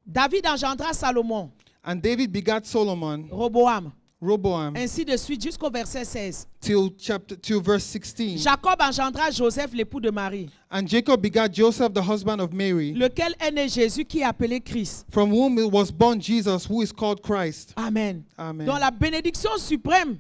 David engendra Salomon, And David begat Solomon, Roboam, Rehoboam, ainsi de suite jusqu'au verset 16. till verse 16. Jacob engendra Joseph, l'époux de Marie, And Jacob begat Joseph, the husband of Mary, lequel est né Jésus qui est appelé Christ. from whom was born Jesus, who is called Christ. Amen. Amen. Donc la bénédiction suprême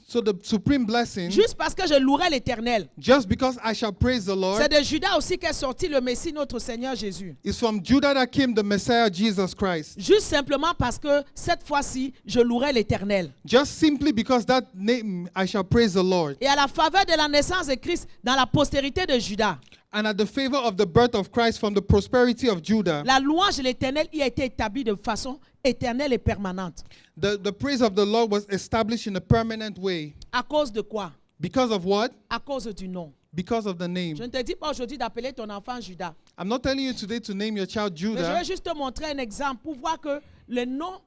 So the supreme blessing, juste parce que je louerai l'Éternel. just because I shall praise the Lord, C'est de Judas aussi qu'est sorti le Messie, notre Seigneur Jésus. is from Judah that came the Messiah, Jesus Christ. Juste simplement parce que cette fois-ci, je louerai l'Éternel. Just simply because that name I shall praise the Lord. Et à la faveur de la naissance de Christ dans la postérité de Judas, And at the favor of the birth of Christ from the prosperity of Judah, la louange de l'Éternel y a été établie de façon éternelle et permanente. the praise of the Lord was established in a permanent way. À cause de quoi? Because of what? À cause du nom. Because of the Je name. ne te dis pas aujourd'hui d'appeler ton enfant Judas. I'm not telling you today to name your child Mais je Judah, vais juste te montrer un exemple pour voir que le nom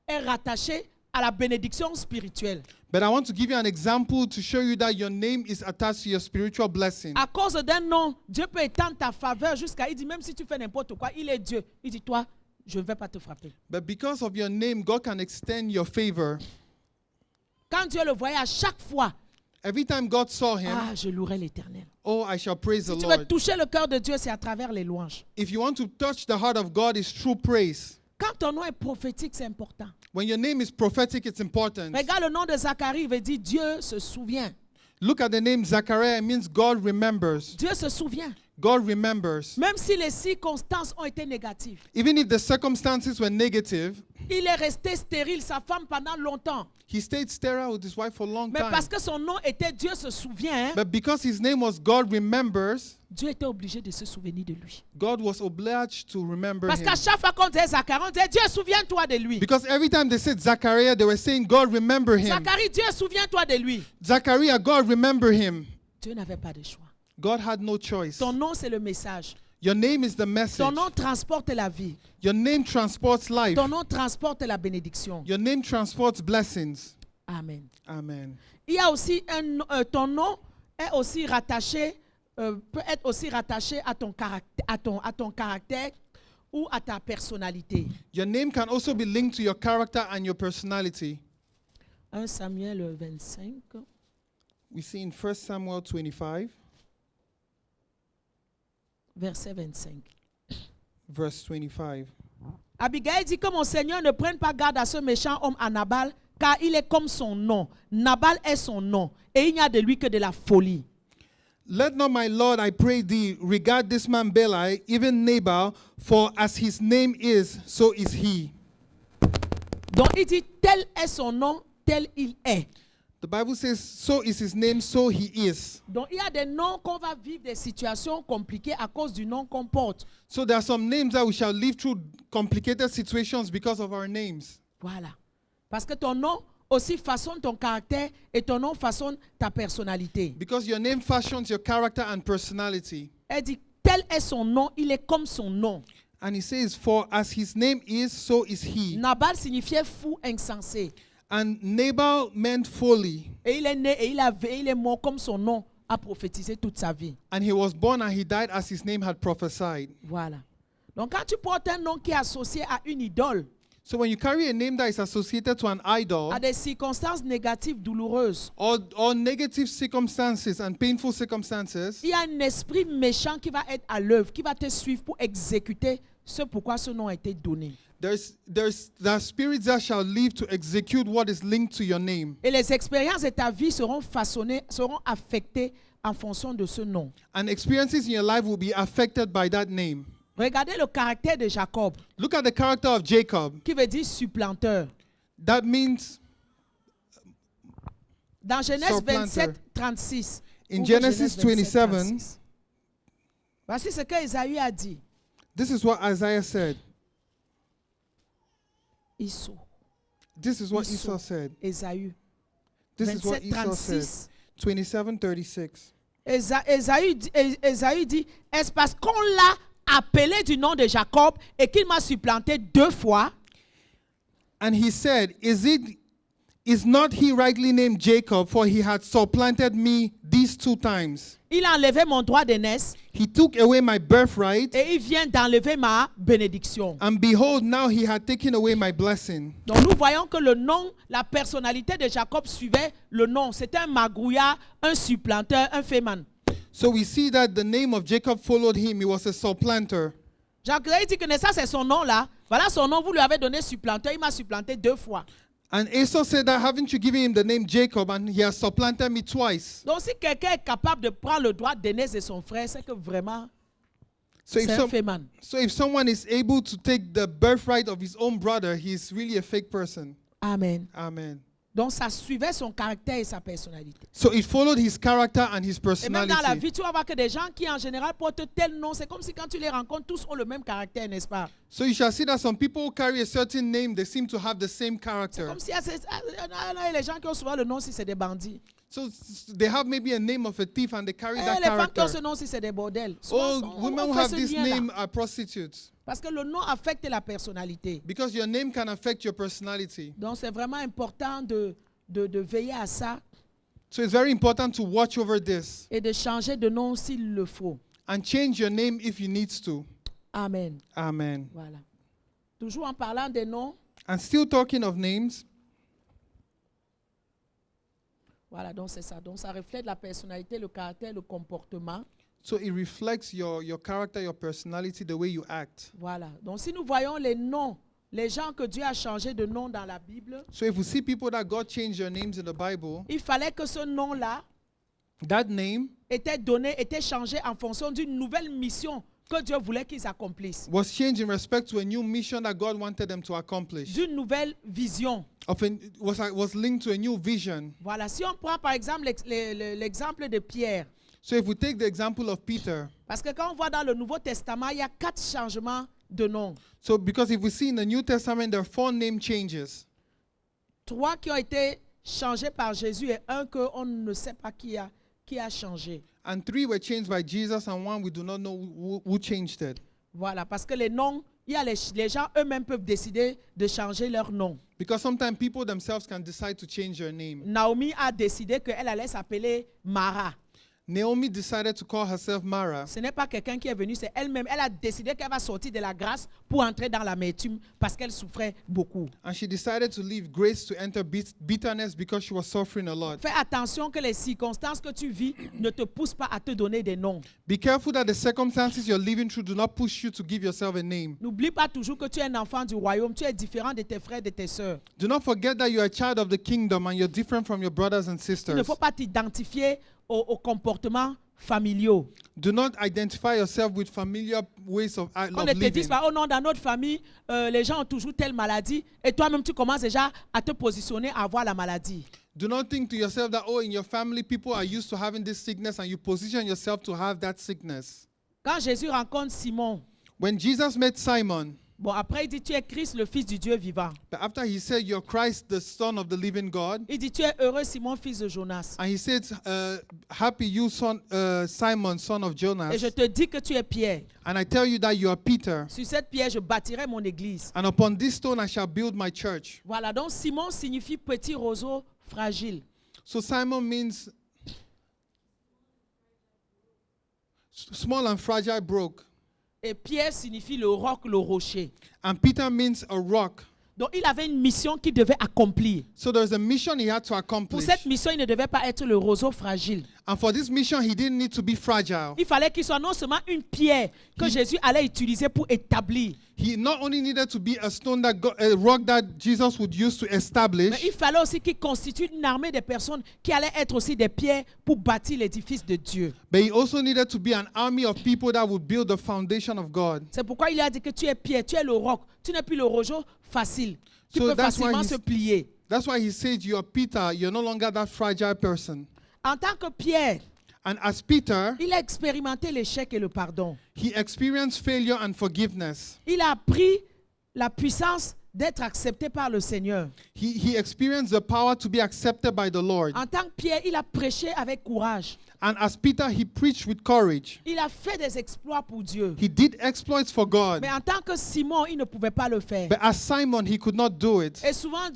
est rattaché à la bénédiction spirituelle. but I want to give you an example to show you that your name is attached to your spiritual blessing. À cause d'un nom, Dieu peut étendre ta faveur jusqu'à... Il dit, même si tu fais n'importe quoi, il est Dieu. Il dit, toi, je ne vais pas te frapper. But because of your name, God can extend your favor. Quand Dieu le voyait à chaque fois, Every time God saw him, je louerai l'Éternel. oh, I shall praise the Si tu veux Lord. toucher le cœur de Dieu, c'est à travers les louanges. If you want to touch the heart of God, it's through praise. Quand ton nom est prophétique, c'est important. When your name is prophetic, it's important. Regarde le nom de Zacharie, il veut dire Dieu se souvient. Look at the name Zachariah. It means God remembers. Dieu se souvient. God remembers. Même si les circonstances ont été négatives. Even if the circumstances were negative, Il est resté stérile, sa femme, pendant longtemps. he stayed sterile with his wife for a long Mais time. parce que son nom était Dieu se souvient, But because his name was God remembers, Dieu était obligé de se souvenir de lui. God was obliged to remember Parce him. qu'à chaque fois qu'on disait Zacharie, on disait Dieu, souviens-toi de lui. Because every time they said Zachariah, they were saying, God remember him. Zacharie, Dieu, souviens-toi de lui. Zachariah, God remember him. Dieu n'avait pas de choix. God had no choice. Ton nom, c'est le message. Your name is the message. Ton nom transporte la vie. Your name transports life. Ton nom transporte la bénédiction. Your name transports blessings. Amen. Amen. Il y a aussi ton nom est aussi rattaché, peut être aussi rattaché à ton caractère, à ton caractère ou à ta personnalité. Your name can also be linked to your character and your personality. 1 Samuel 25, We see in 1 Samuel 25, verset 25. verse 25. Abigail dit que mon Seigneur ne prenne pas garde à ce méchant homme à Nabal, car il est comme son nom. Nabal est son nom, et il n'y a de lui que de la folie. Let not my Lord, I pray thee, regard this man Beli, even Nabal, for as his name is, so is he. Donc il dit, tel est son nom, tel il est. The Bible says, so is his name, so he is. Donc il y a des noms qu'on va vivre des situations compliquées à cause du nom qu'on porte. So there are some names that we shall live through complicated situations because of our names. Voilà. Parce que ton nom aussi façonne ton caractère et ton nom façonne ta personnalité. Because your name fashions your character and personality. Elle dit, tel est son nom, il est comme son nom. And he says, for as his name is, so is he. Nabal signifiait fou, insensé. And Nabal meant folly. Et il est né et il est mort comme son nom a prophétisé toute sa vie. And he was born and he died as his name had prophesied. Voilà. Donc quand tu portes un nom qui est associé à une idole, So when you carry a name that is associated to an idol, à des circonstances négatives douloureuses, or negative circumstances and painful circumstances, il y a un esprit méchant qui va être à l'œuvre, qui va te suivre pour exécuter ce pourquoi ce nom a été donné. there are spirits that shall live to execute what is linked to your name. Et les expériences de ta vie seront façonnées, seront affectées en fonction de ce nom. And experiences in your life will be affected by that name. Regardez le caractère de Jacob, Look at the character of Jacob. qui veut dire supplanteur. That means, Dans Genèse Supplanter. 27, 36. in Ouvre Genesis 27, 36. Voici ce que Isaïe a dit. this is what Isaiah said. Esau, This is what Esau. Esau said. Esaü. This is what 27, Esau said. 36. 27:36. Esaü dit, est-ce parce qu'on l'a appelé du nom de Jacob et qu'il m'a supplanté 2 fois? And he said, Is not he rightly named Jacob, for he had supplanted me these 2 times? Il a enlevé mon droit d'aînesse He took away my birthright, et il vient d'enlever ma bénédiction. and behold, now he had taken away my blessing. Donc nous voyons que le nom, la personnalité de Jacob suivait le nom. C'était un magouillard, un supplanteur, un féman. So we see that the name of Jacob followed him. He was a supplanter. Jacques dit que ça c'est son nom là. Voilà son nom, vous lui avez donné supplanteur. Il m'a supplanté 2 fois. And Esau said that, haven't you given him the name Jacob, and he has supplanted me twice? Donc, si quelqu'un est capable de prendre le droit d'aînesse de son frère, c'est que vraiment, So if, c'est un some, féman. so if someone is able to take the birthright of his own brother, he's really a fake person. Amen. Amen. Donc, ça suivait son caractère et sa personnalité. So it followed his character and his Et même dans la personality. vie, tu vas voir que des gens qui, en général, portent tel nom, c'est comme si quand tu les rencontres, tous ont le même caractère, n'est-ce pas? So you shall see that some people who carry a certain name, they seem to have the same character. Comme si les gens qui ont souvent le nom, si c'est des bandits. So they have maybe a name of a thief and they carry that Les femmes qui ont character. ce nom, si c'est des bordels. All Souvent, women on who fait have ce this lien-là. name are prostitutes. Parce que le nom affecte la personnalité. Because your name can affect your personality. Donc, c'est vraiment important de veiller à ça So it's very important to watch over this et de changer de nom s'il le faut. and change your name if you need to. Amen. Amen. Voilà. Toujours en parlant des noms. And still talking of names, Voilà, donc c'est ça. Donc, ça reflète la personnalité, le caractère, le comportement. so it reflects your character, your personality, the way you act. Voilà. Donc, si nous voyons les noms, les gens que Dieu a changé de nom dans la Bible, So if we see people that God changed their names in the Bible, il fallait que ce nom-là that name était changé en fonction d'une nouvelle mission que Dieu voulait qu'ils accomplissent. was changed in respect to a new mission that God wanted them to accomplish. D'une nouvelle vision. Was linked to a new vision. Voilà. Si on prend par exemple l'exemple de Pierre, So if we take the example of Peter, parce que quand on voit dans le Nouveau Testament, il y a 4 changements de nom. so because if we see in the New Testament, there are 4 name changes. 3 qui ont été changés par Jésus et 1 qu'on ne sait pas qui a changé. And 3 were changed by Jesus, and 1 we do not know who changed it. Voilà, parce que les noms, il y a les gens eux-mêmes peuvent décider de changer leur nom. Because sometimes people themselves can decide to change their name. Naomi a décidé qu'elle allait s'appeler Mara. Naomi decided to call herself Mara. Ce n'est pas quelqu'un qui est venu, c'est elle-même. Elle a décidé qu'elle va sortir de la grâce pour entrer dans l'amertume parce qu'elle souffrait beaucoup. And she decided to leave grace to enter bitterness because she was suffering a lot. Fais attention que les circonstances que tu vis ne te poussent pas à te donner des noms. Be careful that the circumstances you're living through do not push you to give yourself a name. N'oublie pas toujours que tu es un enfant du royaume. Tu es différent de tes frères et de tes sœurs. Do not forget that you're a child of the kingdom and you're different from your brothers and Il ne sisters. faut pas t'identifier aux comportements familiaux. Do not identify yourself with familiar ways of On ne te living. dise pas, oh non, dans notre famille, les gens ont toujours telle maladie. Et toi-même, tu commences déjà à te positionner à avoir la maladie. Do not think to yourself that, oh, in your family, people are used to having this sickness and you position yourself to have that sickness. Quand Jésus rencontre Simon, When Jesus met Simon, bon, après il dit, tu es Christ, le Fils du Dieu vivant. but after he said, you're Christ, the Son of the living God, Il dit, tu es heureux, Simon, fils de Jonas. and he said, happy you, Simon, son of Et Jonas, je te dis que tu es Pierre. and I tell you that you are Peter, Sur cette pierre, je bâtirai mon église. and upon this stone I shall build my church. Voilà, donc Simon signifie petit roseau fragile. So Simon means small and fragile broke, Et Pierre signifie le roc, le rocher. and Peter means a rock. Donc il avait une mission qu'il devait accomplir. So there's a mission he had to Pour accomplish. cette mission, il ne devait pas être le roseau fragile. And for this mission, he didn't need to be fragile. Il fallait qu'il soit non seulement une pierre que Jésus allait utiliser pour établir, He not only needed to be a stone a rock that Jesus would use to mais establish, il fallait aussi qu'il constitue une armée de personnes qui allaient être aussi des pierres pour bâtir l'édifice de Dieu. but he also needed to be an army of people that would build the foundation of God. C'est pourquoi il a dit que tu es pierre, tu es le roc, tu n'es plus le roseau facile. Tu So peux that's why facilement he's- se plier. That's why he said, you are Peter, you're no longer that fragile person. En tant que Pierre, And as Peter, il a expérimenté l'échec et le pardon. he experienced failure and forgiveness. Il a appris la puissance d'être accepté par le Seigneur. He experienced the power to be accepted by the Lord. En tant que Pierre, il a prêché avec courage. And as Peter, he preached with courage. Il a fait des exploits pour Dieu. He did exploits for God. Mais en tant que Simon, il ne pouvait pas le faire. But as Simon, he could not do it. Et souvent,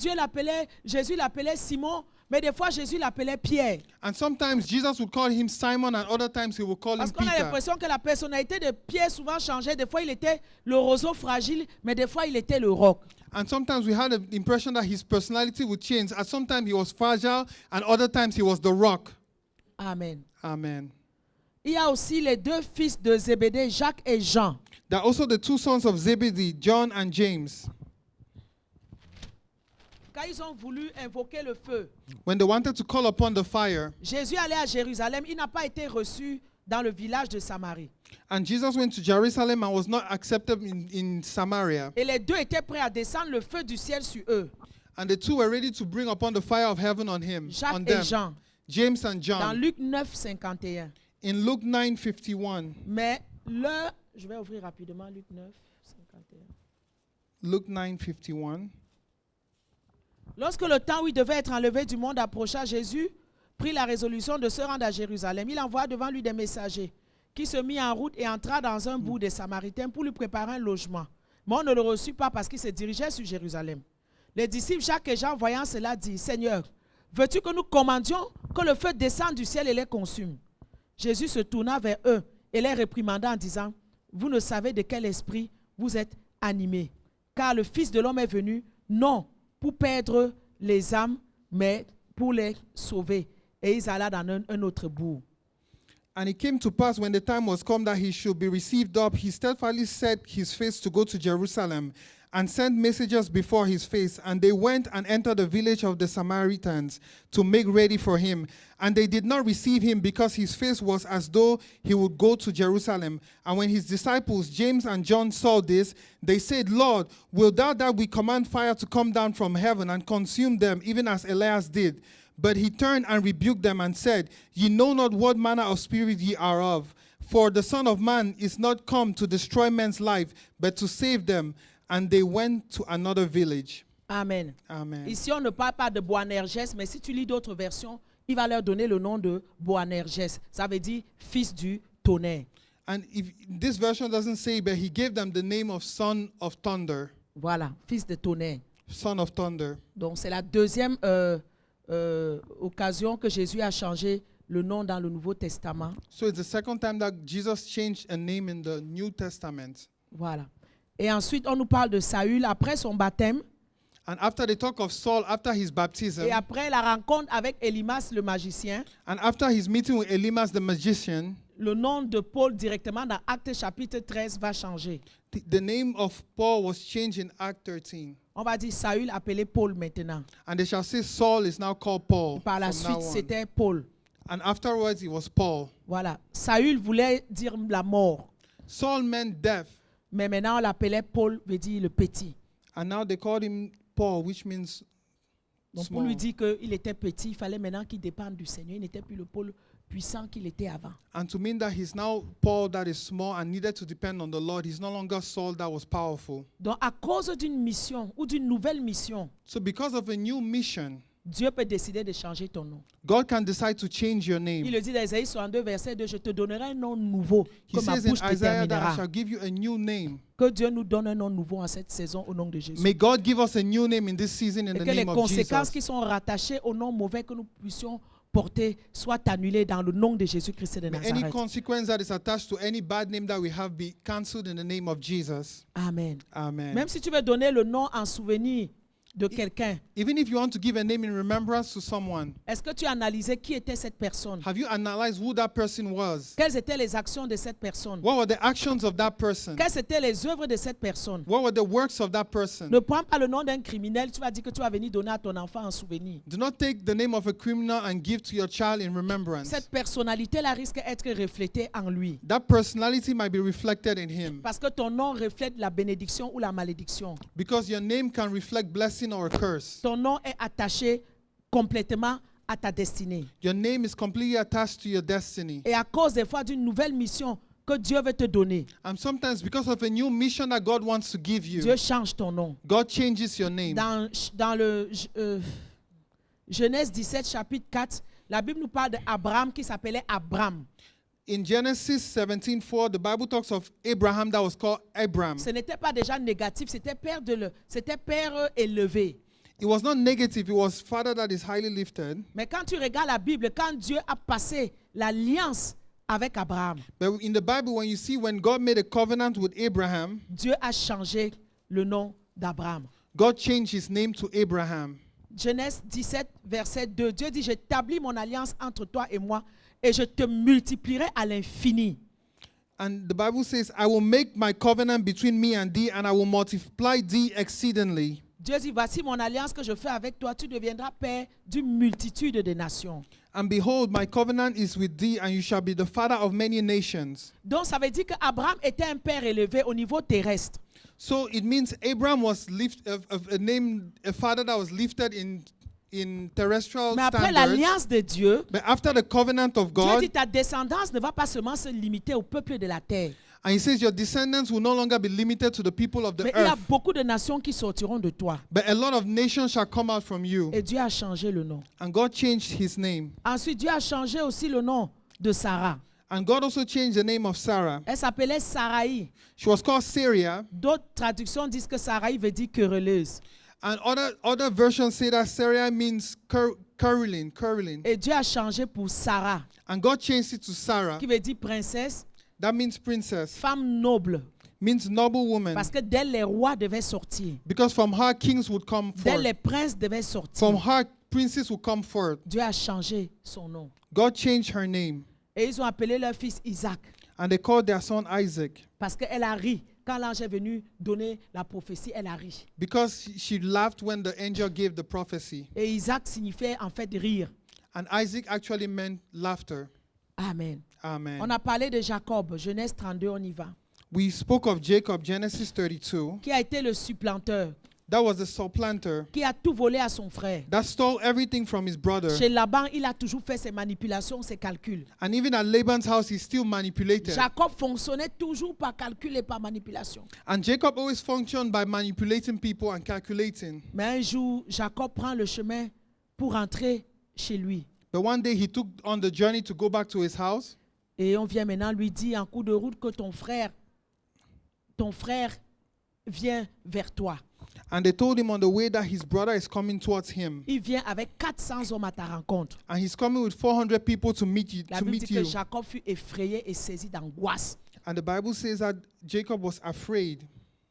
Jésus l'appelait Simon, mais des fois, Jésus l'appelait Pierre. And sometimes Jesus would call him Simon, and other times he would call him Parce qu'on a Peter. l'impression que la personnalité de Pierre souvent changeait. Des fois, il était le roseau fragile, mais des fois, il était le roc. And sometimes we had the impression that his personality would change. And sometimes he was fragile, and other times he was the rock. Amen. Amen. Il y a aussi les 2 fils de Zébédée, Jacques et Jean. There are also the 2 sons of Zebedee, John and James. quand ils ont voulu invoquer le feu, when they wanted to call upon the fire, Jésus allait à Jérusalem. Il n'a pas été reçu dans le village de Samarie. and Jesus went to Jerusalem and was not accepted in Samaria. Et les deux étaient prêts à descendre le feu du ciel sur eux. And the two were ready to bring upon the fire of heaven on him, on Jacques et them. Jean, James and dans John. Luc 9, 51. In Luke 9:51. Mais l'heure, je vais ouvrir rapidement Luc 9, 51. Luke 9:51. Lorsque le temps où il devait être enlevé du monde approcha, Jésus prit la résolution de se rendre à Jérusalem. Il envoya devant lui des messagers qui se mit en route et entra dans un bourg des Samaritains pour lui préparer un logement. Mais on ne le reçut pas parce qu'il se dirigeait sur Jérusalem. Les disciples Jacques et Jean, voyant cela, dirent, « Seigneur, veux-tu que nous commandions que le feu descende du ciel et les consume ?» Jésus se tourna vers eux et les réprimanda en disant, « Vous ne savez de quel esprit vous êtes animés, car le Fils de l'homme est venu, non pour perdre les âmes, mais pour les sauver. » Et ils alla dans un autre bourg. And it came to pass when the time was come that he should be received up, he steadfastly set his face to go to Jerusalem, and sent messengers before his face. And they went and entered the village of the Samaritans to make ready for him. And they did not receive him because his face was as though he would go to Jerusalem. And when his disciples, James and John, saw this, they said, Lord, wilt thou that we command fire to come down from heaven and consume them, even as Elias did? But he turned and rebuked them and said, Ye know not what manner of spirit ye are of. For the Son of Man is not come to destroy men's life, but to save them. And they went to another village. Amen. Amen. Ici, on ne parle pas de Boanerges, mais si tu lis d'autres versions, il va leur donner le nom de Boanerges. Ça veut dire fils du tonnerre. And if this version doesn't say, but he gave them the name of Son of Thunder. Voilà, fils de tonnerre. Son of Thunder. Donc, c'est la deuxième occasion que Jésus a changé le nom dans le Nouveau Testament. So it's the second time that Jesus changed a name in the New Testament. Voilà. Et ensuite, on nous parle de Saül après son baptême. And after they talk of Saul, after his baptism, Et après la rencontre avec Élimas le magicien, and after his meeting with Elimas the magician, le nom de Paul directement dans Actes chapitre 13 va changer. the name of Paul was changed in Act 13. On va dire Saül appelé Paul maintenant. And they shall say Saul is now called Paul. Par la from now suite, on. c'était Paul. And afterwards, it was Paul. Voilà. Saül voulait dire la mort. Saul meant death. Mais maintenant, on l'appelait Paul, veut dire le petit. And now they called him Paul, which means Donc, pour small. lui dire qu'il était petit, il fallait maintenant qu'il dépende du Seigneur. Il n'était plus le Paul puissant qu'il était avant. And to mean that he's now Paul that is small and needed to depend on the Lord. He's no longer Saul that was powerful. Donc, à cause d'une mission ou d'une nouvelle mission, So because of a new mission, Dieu peut décider de changer ton nom. God can decide to change your Il name. le dit dans Isaïe 62, verset 2, je te donnerai un nom nouveau He que ma says in bouche Isaiah that I déterminera. shall give you a new name. Que Dieu nous donne un nom nouveau en cette saison au nom de Jésus. May God give us a new name in this season in Et the que les name of conséquences qui Jesus. sont rattachées au nom mauvais que nous puissions porter soient annulées dans le nom de Jésus-Christ de May any Nazareth. consequence that is attached to any bad name that we have be cancelled in the name of Jesus. Amen. Amen. Même si tu veux donner le nom en souvenir de quelqu'un, Even if you want to give a name in remembrance to someone, est-ce que tu as analysé qui était cette personne? have you analyzed who that person was? Quelles étaient les actions de cette personne? What were the actions of that person? Quelles étaient les œuvres de cette personne? What were the works of that person? Ne prends pas le nom d'un criminel, tu vas dire que tu vas venir donner à ton enfant en souvenir. Do not take the name of a criminal and give to your child in remembrance. Cette personnalité-là risque d'être reflétée en lui. That personality might be reflected in him Parce que ton nom reflète la bénédiction ou la malédiction. because your name can reflect blessing or a curse. Ton nom est attaché complètement à ta destinée. Your name is completely attached to your destiny. Et à cause des fois d'une nouvelle mission que Dieu veut te donner, And sometimes because of a new mission that God wants to give you, Dieu change ton nom. God changes your name. Dans le Genèse 17, chapitre 4, la Bible nous parle d'Abraham qui s'appelait Abram. In Genesis 17:4, the Bible talks of Abraham that was called Abram. Ce n'était pas déjà négatif, c'était père élevé. It was not negative, it was father that is highly lifted. Mais quand tu regardes la Bible, quand Dieu a passé l'alliance avec Abraham, But in the Bible, when you see when God made a covenant with Abraham, Dieu a changé le nom d'Abraham. God changed his name to Abraham. Genèse 17, verset 2. Dieu dit, j'établis mon alliance entre toi et moi et je te multiplierai à l'infini. And the Bible says, I will make my covenant between me and thee, and I will multiply thee exceedingly. Dieu dit, voici mon alliance que je fais avec toi, tu deviendras père d'une multitude de nations. And behold, my covenant is with thee, and you shall be the father of many nations. Donc ça veut dire qu'Abraham était un père élevé au niveau terrestre. So it means Abraham was a father that was lifted in terrestrial Mais après standards. l'alliance de Dieu, But after the covenant of Dieu God, dit ta descendance ne va pas seulement se limiter au peuple de la terre. and he says your descendants will no longer be limited to the people of the Mais il y a earth, beaucoup de nations qui sortiront de toi. but a lot of nations shall come out from you. Et Dieu a changé le nom. And God changed his name. Ensuite, Dieu a changé aussi le nom de Sarah. And God also changed the name of Sarah. Elle s'appelait Sarai. She was called Sarah, D'autres traductions disent que Sarai veut dire querelleuse. and other versions say that Sarah means quarreling. Et Dieu a changé pour Sarah, And God changed it to Sarah. qui veut dire princesse, That means princess, femme noble. means noble woman. Parce que d'elle, les rois devaient sortir. Because from her kings would come D'elle, forth. les princes devaient sortir. From her princes would come forth. Dieu a changé son nom. God changed her name. Et ils ont appelé leur fils Isaac. And they called their son Isaac. Parce qu'elle a ri. Quand l'ange est venu donner la prophétie, elle a ri. Because she laughed when the angel gave the prophecy. Et Isaac signifiait en fait rire. And Isaac actually meant laughter. Amen. Amen. On a parlé de Jacob, Genèse 32, on y va. We spoke of Jacob, Genesis 32. Qui a été le supplanteur, That was the supplanter qui a tout volé à son frère. that stole everything from his brother. Chez Laban, il a toujours fait ses manipulations, ses calculs. And even at Laban's house, he still manipulated. Jacob fonctionnait toujours par calcul et par manipulation. And Jacob always functioned by manipulating people and calculating. Mais un jour, Jacob prend le chemin pour rentrer chez lui. But one day he took on the journey to go back to his house. Et on vient maintenant lui dire en cours de route que ton frère vient vers toi. And they told him on the way that his brother is coming towards him. Il vient avec 400 hommes à ta rencontre. And he's coming with 400 people to meet you. La Bible dit que Jacob fut effrayé et saisi d'angoisse. And the Bible says that Jacob was afraid.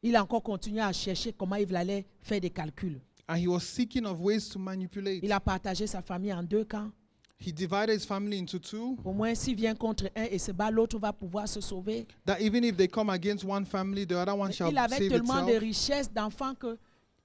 Il a encore continué à chercher comment il allait faire des calculs. And he was seeking of ways to manipulate. Il a partagé sa famille en deux camps. He divided his family into two. Au moins, s'il vient contre un et se bat, l'autre va pouvoir se sauver. That even if they come against one family, the other one shall Il avait save tellement de itself. richesses d'enfants que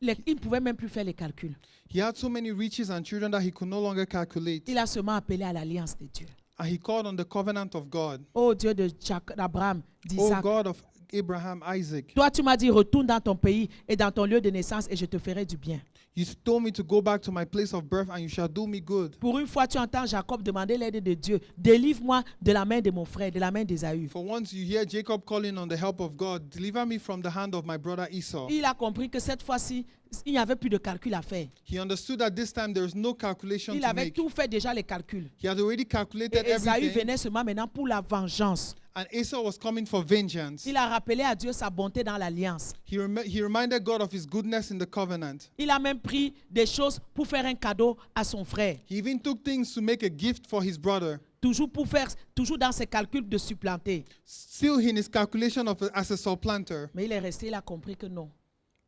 il ne pouvait même plus faire les calculs. He had so many riches and children that he could no longer calculate. Il a seulement appelé à l'alliance de Dieu. And he called on the covenant of God. Oh Dieu d'Abraham, Oh d'Isaac. God of Abraham, Isaac. Toi, tu m'as dit, retourne dans ton pays et dans ton lieu de naissance et je te ferai du bien. You told me to go back to my place of birth and you shall do me good. Pour une fois, tu entends Jacob demander l'aide de Dieu. Délivre-moi de la main de mon frère, de la main d'Ésaü. For once you hear Jacob calling on the help of God, deliver me from the hand of my brother Esau. Il a compris que cette fois-ci, il n'y avait plus de calcul à faire. He understood that this time there is no calculation Il to avait make. tout fait déjà les calculs. He had already calculated Et Ésaü everything. venait seulement maintenant pour la vengeance. And Esau was coming for vengeance. Il a rappelé à Dieu sa bonté dans l'alliance. He reminded God of his goodness in the covenant. Il a même pris des choses pour faire un cadeau à son frère. He even took things to make a gift for his brother. Toujours dans ses calculs de supplanter. Still in his calculation as a supplanter. Mais il est resté, il a compris que non.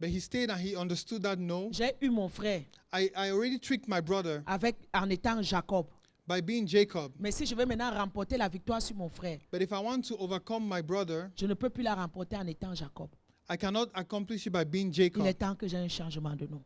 But he stayed and he understood that no, J'ai eu mon frère I already tricked my brother en étant Jacob. by being Jacob. Mais si je veux maintenant remporter la victoire sur mon frère, But if I want to overcome my brother, je ne peux plus la remporter en étant Jacob. I cannot accomplish it by being Il Jacob. est temps que j'ai un changement de nom.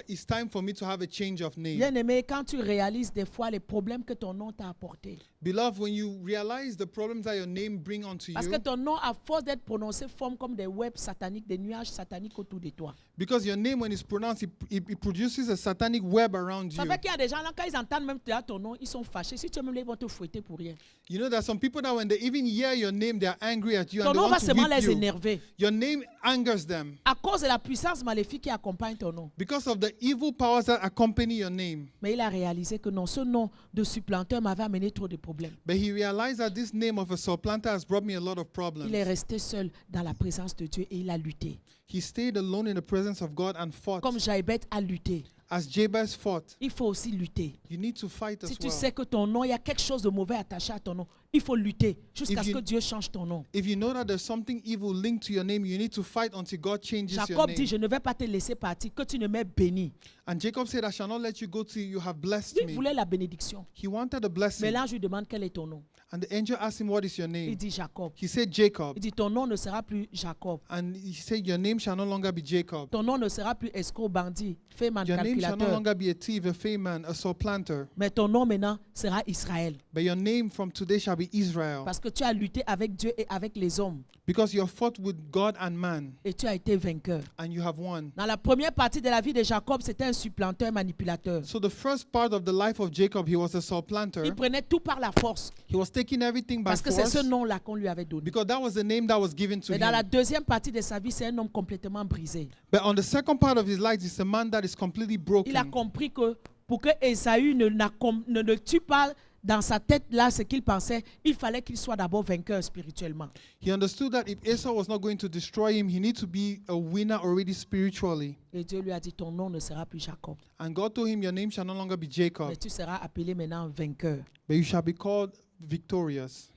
It's time for me to have a change of name. Bien-aimé, quand tu réalises des fois les problèmes que ton nom t'a apportés, Beloved, when you realize the problems that your name bring onto parce you, que ton nom, à force d'être prononcé, forme comme des webs sataniques, des nuages sataniques autour de toi. because your name, when it's pronounced, it produces a satanic web around Ça you. fait qu'il y a des gens là, quand ils entendent même ton nom, ils sont fâchés. Si tu es même là, ils vont te fouetter pour rien. You know, there's some people that when they even hear your name, they are angry at you Ton and they nom va want to seulement whip les you. énerver. Your name angers them À cause de la puissance maléfique qui accompagne ton nom. because of the evil powers that accompany your name. Mais il a réalisé que non, ce nom de supplanteur m'avait amené trop de problèmes. But he realized that this name of a supplanter has brought me a lot of problems. Il est resté seul dans la présence de Dieu et il a lutté. He stayed alone in the presence of God and fought. Comme Jaïbeth a lutté. As Jabez fought, Il faut aussi lutter. you need to fight Si as tu well. sais que ton nom, il y a quelque chose de mauvais attaché à ton nom, il faut lutter jusqu'à If ce you- que Dieu change ton nom. If you know that there's something evil linked to your name, you need to fight until God changes your Jacob dit, name. je ne vais pas te laisser partir, que tu ne m'aies béni. And Jacob said, I shall not let you go till you have blessed Il me. voulait la bénédiction. He wanted a Mais blessing. l'ange lui demande quel est ton nom. And the angel asked him, what is your Il name? dit Jacob. He said, Jacob. Il dit, ton nom ne sera plus Jacob. And he said, your name shall no longer be Jacob. Ton nom ne sera plus escroc, bandit, féman, Your name shall no calculateur. longer be a thief, a fayman, a supplanter. Mais ton nom maintenant sera Israël. But your name from today shall be Israel. Parce que tu as lutté avec Dieu et avec les hommes. Because you have fought with God and man, Et tu as été vainqueur. and you have won. Dans la première partie de la vie de Jacob, c'était un supplanteur, manipulateur. So the first part of the life of Jacob, he was a supplanter. Il prenait tout par la force. He was taking everything by Parce que c'est force. ce nom-là qu'on lui avait donné. Because that was the name that was given to Mais dans la him. deuxième partie de sa vie, c'est un homme complètement brisé. But on the second part of his life, it's a man that is completely Il a broken. compris que pour que Ésaü ne tue pas dans sa tête là ce qu'il pensait, il fallait qu'il soit d'abord vainqueur spirituellement. He understood that if Esau was not going to destroy him, he needed to be a winner already spiritually. Et Dieu lui a dit, ton nom ne sera plus Jacob, And God told him, your name shall no longer be Jacob, mais tu seras appelé maintenant vainqueur. but you shall be called victorious.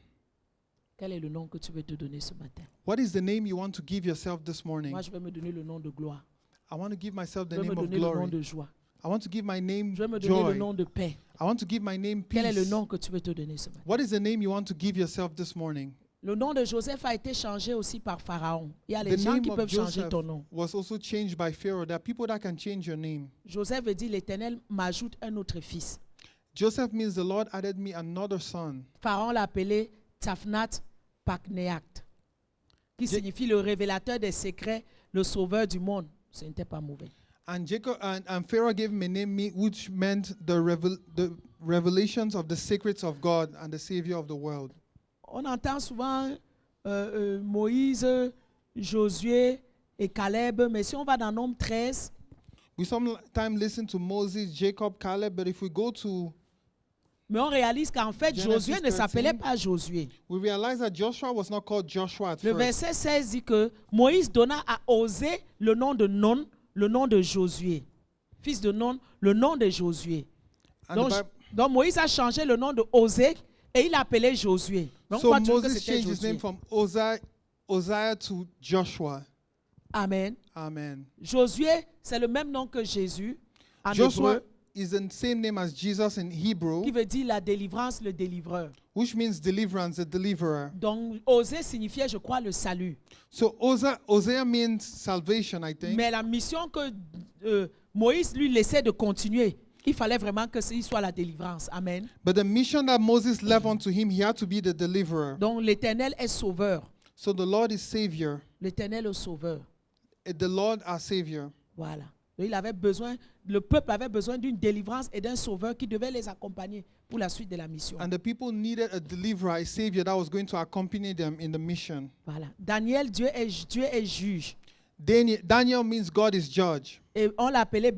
Quel est le nom que tu veux te donner ce matin? What is the name you want to give yourself this morning? Moi, je vais me donner le nom de gloire. I want to give myself the Je vais me name of donner le nom glory. de joie. I want to give my name Je vais me donner le joy. nom de paix. I want to give my name Quel est le peace. nom que tu veux te donner ce matin? What is the name you want to give yourself this morning? Le nom de Joseph a été changé aussi par Pharaon. Il y a les The gens name qui of peuvent changer Joseph ton nom. was also changed by Pharaoh. There are people that can change your name. Joseph veut dire, l'Éternel m'ajoute un autre fils. Joseph means the Lord added me another son. Pharaon l'a appelé Tafnat Pakneat, qui signifie le révélateur des secrets, le sauveur du monde. Ce n'était pas mauvais. And Jacob and Pharaoh gave him a name which meant the revelations of the secrets of God and the Savior of the world. On entend souvent Moïse, Josué et Caleb, mais si on va dans Nombre 13, We sometimes listen to Moses, Jacob, Caleb, but if we go to, mais on réalise qu'en fait, Genesis Josué ne 13. s'appelait pas Josué. we realize that Joshua was not called Joshua at Le first. verset 16 dit que Moïse donna à Osée le nom de Non, le nom de Josué. Fils de Non, le nom de Josué. And Donc, the Bible, donc Moïse a changé le nom de Osée et il l'appelait Josué. Donc on so va dire que Moses c'était changed his Josué. name from Uzziah to Joshua. Amen. Amen. Josué, c'est le même nom que Jésus en Joshua hébreu, is the same name as Jesus in Hebrew, qui veut dire la délivrance, le délivreur. which means deliverance, the deliverer. Donc Osée signifiait, je crois, le salut. So Hosea means salvation, I think. Mais la mission que Moïse lui laissait de continuer, il fallait vraiment que il soit la délivrance. Amen. But the mission that Moses left unto him, he had to be the deliverer. Donc l'Éternel est sauveur. So the Lord is Savior. L'Éternel est sauveur. The Lord our Savior. Voilà. Donc, le peuple avait besoin d'une délivrance et d'un sauveur qui devait les accompagner pour la suite de la mission. And the people needed a deliverer, a Savior that was going to accompany them in the mission. Voilà. Daniel, Dieu est juge. Daniel means God is judge. Et on l'appelait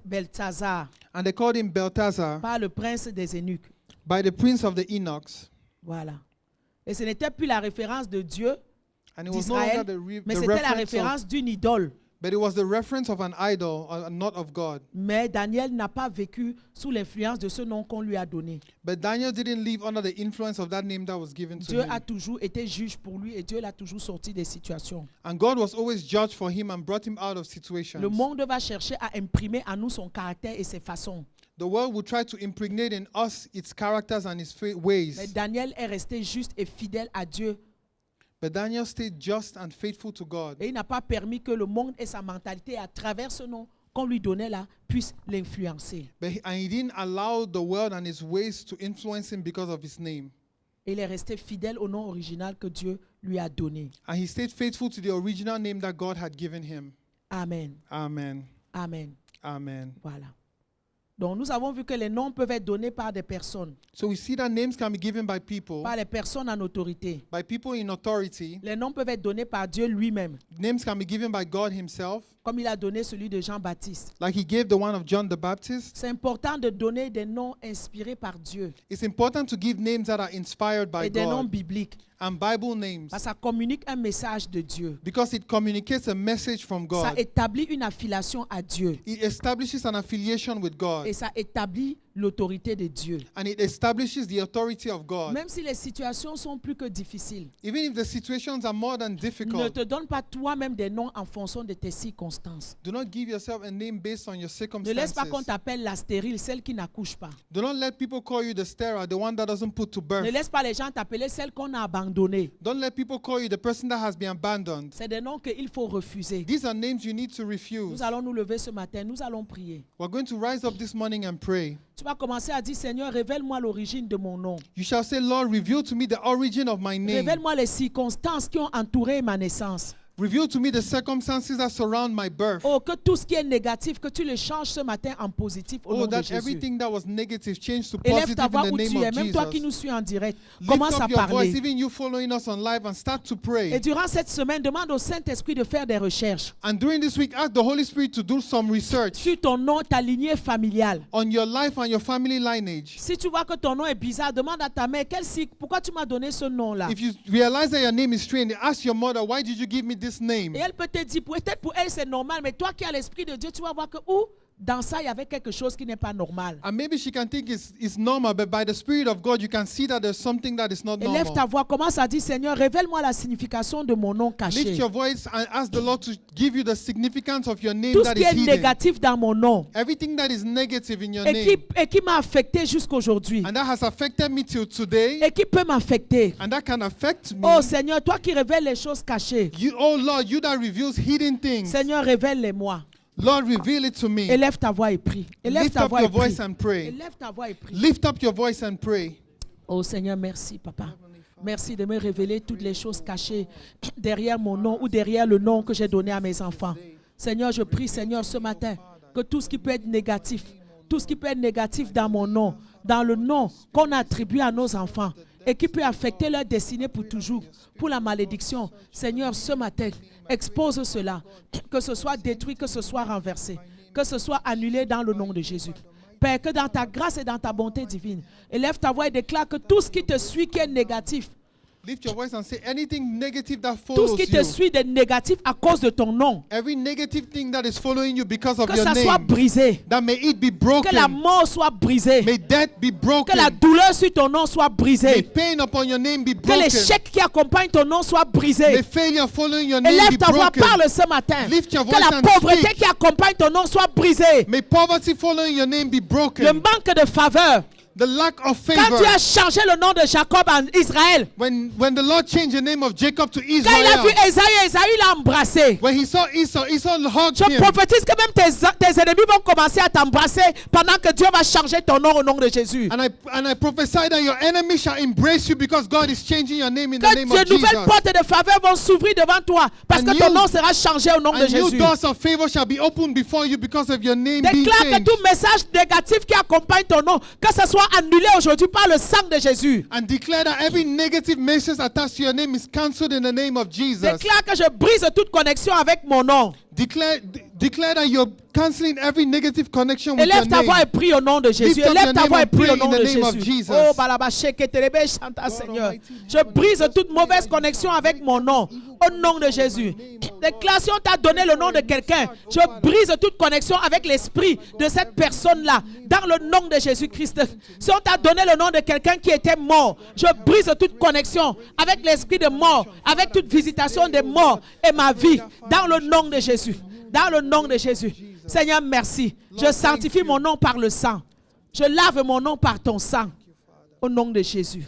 Beltazar, And they called him Beltazar par le prince des eunuques. by the prince of the Enochs. Voilà. Et ce n'était plus la référence de Dieu, And it was no longer d'Israël, mais the c'était la reference of, référence d'une idole. but it was the reference of an idol, not of God. Mais Daniel n'a pas vécu sous l'influence de ce nom qu'on lui a donné. But Daniel didn't live under the influence of that name that was given to Dieu a him. toujours été juge pour lui et Dieu l'a toujours sorti des situations. And God was always judge for him and brought him out of situations. Le monde va chercher à imprimer en nous son caractère et ses façons. The world will try to impregnate in us its characters and its ways. Mais Daniel est resté juste et fidèle à Dieu. But Daniel stayed just and faithful to God. Et il n'a pas permis que le monde et sa mentalité, à travers ce nom qu'on lui donnait là, puissent l'influencer. And he didn't allow the world and its ways to influence him because of his name. Et il est resté fidèle au nom original que Dieu lui a donné. And he stayed faithful to the original name that God had given him. Amen. Amen. Amen. Amen. Voilà. Donc nous avons vu que les noms peuvent être donnés par des personnes, So we see that names can be given by people par les personnes en autorité. in authority. Les noms peuvent être donnés par Dieu lui-même, Names can be given by God himself, comme il a donné celui de Jean-Baptiste. like he gave the one of John the Baptist. C'est important de donner des noms inspirés par Dieu It's important to give names that are inspired by et des noms God bibliques, and Bible names parce que ça communique un message de Dieu. because it communicates a message from Ça God. établit une affiliation à Dieu It establishes an affiliation with God et ça établit l'autorité de Dieu. And it establishes the authority of God. Même si les situations sont plus que difficiles, Even if the situations are more than ne difficult, te donne pas toi-même des noms en fonction de tes circonstances. do not give yourself a name based on your Ne laisse pas qu'on circumstances. t'appelle la stérile, celle qui n'accouche pas. Do not let people call you the sterile, the one that doesn't put to birth. Ne laisse pas les gens t'appeler celle qu'on a abandonnée. Don't let people call you the person that has been abandoned. C'est des noms qu'il faut refuser. These are names you need to refuse. Nous allons nous lever ce matin, nous allons prier. We're going to rise up this morning and pray. Tu vas commencer à dire, Seigneur, révèle-moi l'origine de mon nom. You shall say, Lord, reveal to me the origin of my name. Révèle-moi les circonstances qui ont entouré ma naissance. Reveal to me the circumstances that surround my birth. Oh, que tout ce qui est négatif, que tu le changes ce matin en positif au nom Oh, de that Jésus. everything that was negative changed to Élève positive ta voix in the où tu name es, of même toi qui Jesus. nous suis en direct. Lift Commence à up your voice, parler. even you following us on live, and start to Et pray. durant cette semaine, demande au Saint-Esprit de faire des recherches And during this week, ask the Holy Spirit to do some research sur ton nom, ta lignée familiale. on your life and your family lineage. Si tu vois que ton nom est bizarre, demande à ta mère, pourquoi tu m'as donné ce nom-là? If you realize that your name is strange, ask your mother, why did you give me this name? Et elle peut te dire, peut-être pour elle c'est normal, mais toi qui as l'Esprit de Dieu, tu vas voir que dans ça, il y avait quelque chose qui n'est pas normal. And maybe she can think it's normal, but by the Spirit of God, you can see that there's something that is not Élève ta normal. voix, commence à dire, Seigneur, révèle-moi la signification de mon nom Lift caché. your voice and ask the Lord to give you the significance of your name Tout ce that qui is est hidden. négatif dans mon nom Everything that is negative in your et name. qui m'a affecté jusqu'aujourd'hui And that has affected me till today. et qui peut m'affecter. And that can affect me. Oh Seigneur, toi qui révèles les choses cachées, Oh Lord, you that reveals hidden things. Seigneur, révèle-les-moi. Lord, reveal it to me. Élève ta voix et prie. Élève Lift ta up voix et your voice prie. and pray. Élève ta voix et prie. Lift up your voice and pray. Oh Seigneur, merci Papa. Merci de me révéler toutes les choses cachées derrière mon nom ou derrière le nom que j'ai donné à mes enfants. Seigneur, je prie Seigneur ce matin que tout ce qui peut être négatif, tout ce qui peut être négatif dans mon nom, dans le nom qu'on attribue à nos enfants et qui peut affecter leur destinée pour toujours, pour la malédiction. Seigneur, ce matin, expose cela, que ce soit détruit, que ce soit renversé, que ce soit annulé dans le nom de Jésus. Père, que dans ta grâce et dans ta bonté divine, élève ta voix et déclare que tout ce qui te suit qui est négatif, Lift your voice and say anything negative that tout ce follows qui te you. suit de négatif à cause de ton nom, Every negative thing that is following you because of que your ça soit name. brisé, That may it be que la broken. mort soit brisée, May death be que la broken. douleur sur ton nom soit May brisée, pain upon your name be que broken. l'échec qui accompagne ton nom soit brisé. May failure following your name Élève be ta voix, broken. parle ce matin. Lift your Que voice la and pauvreté speak. qui accompagne ton nom soit brisée. May poverty following your name be Le broken. manque de faveur. The lack of Quand favor. tu as changé le nom de Jacob en Israël, When the Lord changed the name of Jacob to quand il a vu Israel, Esaü, Esaü l'a embrassé. when he saw Esau, Esau hugged Je him. prophétise que même tes ennemis vont commencer à t'embrasser pendant que Dieu va changer ton nom au nom de Jésus. And I prophesy that your enemy shall embrace you because God is changing your name in the name Que of de nouvelles Jesus. portes de faveur vont s'ouvrir devant toi parce And que ton new- nom sera changé au nom de And new Jésus. doors of favor shall be opened before you because of your name being Déclare que changed. tout message négatif qui accompagne ton nom, que ce soit annulé aujourd'hui par le sang de Jésus. And declare that every negative message attached to your name is cancelled in the name of Jesus. Déclare que je brise toute connexion avec mon nom. Declare that you're cancelling every negative connection with your Élève ta name. voix et prie au nom de Jésus. Lift up Élève your ta name voix et and prie pray au nom in the de name of Jésus. Jesus. Oh, Balabaché, que te chanta, Seigneur. Je brise toute mauvaise connexion avec mon nom. Au nom de Jésus. Déclaration t'a donné le nom de quelqu'un. Je brise toute connexion avec l'esprit de cette personne-là. Dans le nom de Jésus-Christ. Si on t'a donné le nom de quelqu'un qui était mort, je brise toute connexion avec l'esprit de mort, avec toute visitation des morts et ma vie. Dans le nom de Jésus. Dans le nom de Jésus. Seigneur, merci. Je sanctifie mon nom par le sang. Je lave mon nom par ton sang. Au nom de Jésus.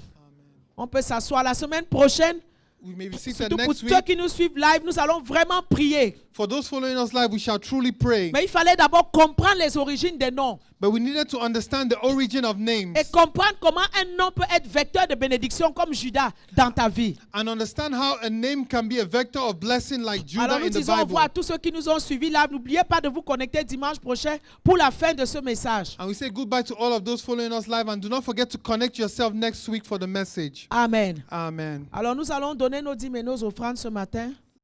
On peut s'asseoir la semaine prochaine. We may be seated Surtout pour next ceux week. qui nous suivent live, nous allons vraiment prier. For those following us live, we shall truly pray. Mais il fallait d'abord comprendre les origines des noms. But we needed to understand the origin of names Et comprendre comment un nom peut être vecteur de bénédiction comme Judas dans ta vie. and understand how a name can be a vector of blessing like Alors Judah nous in the disons au Bible. revoir à tous ceux qui nous ont suivis là. N'oubliez pas de vous connecter dimanche prochain pour la fin de ce message. And we say goodbye to all of those following us live, and do not forget to connect yourself next week for the message. Amen. Amen. Alors nous allons donner nos dîmes et nos offrandes ce matin.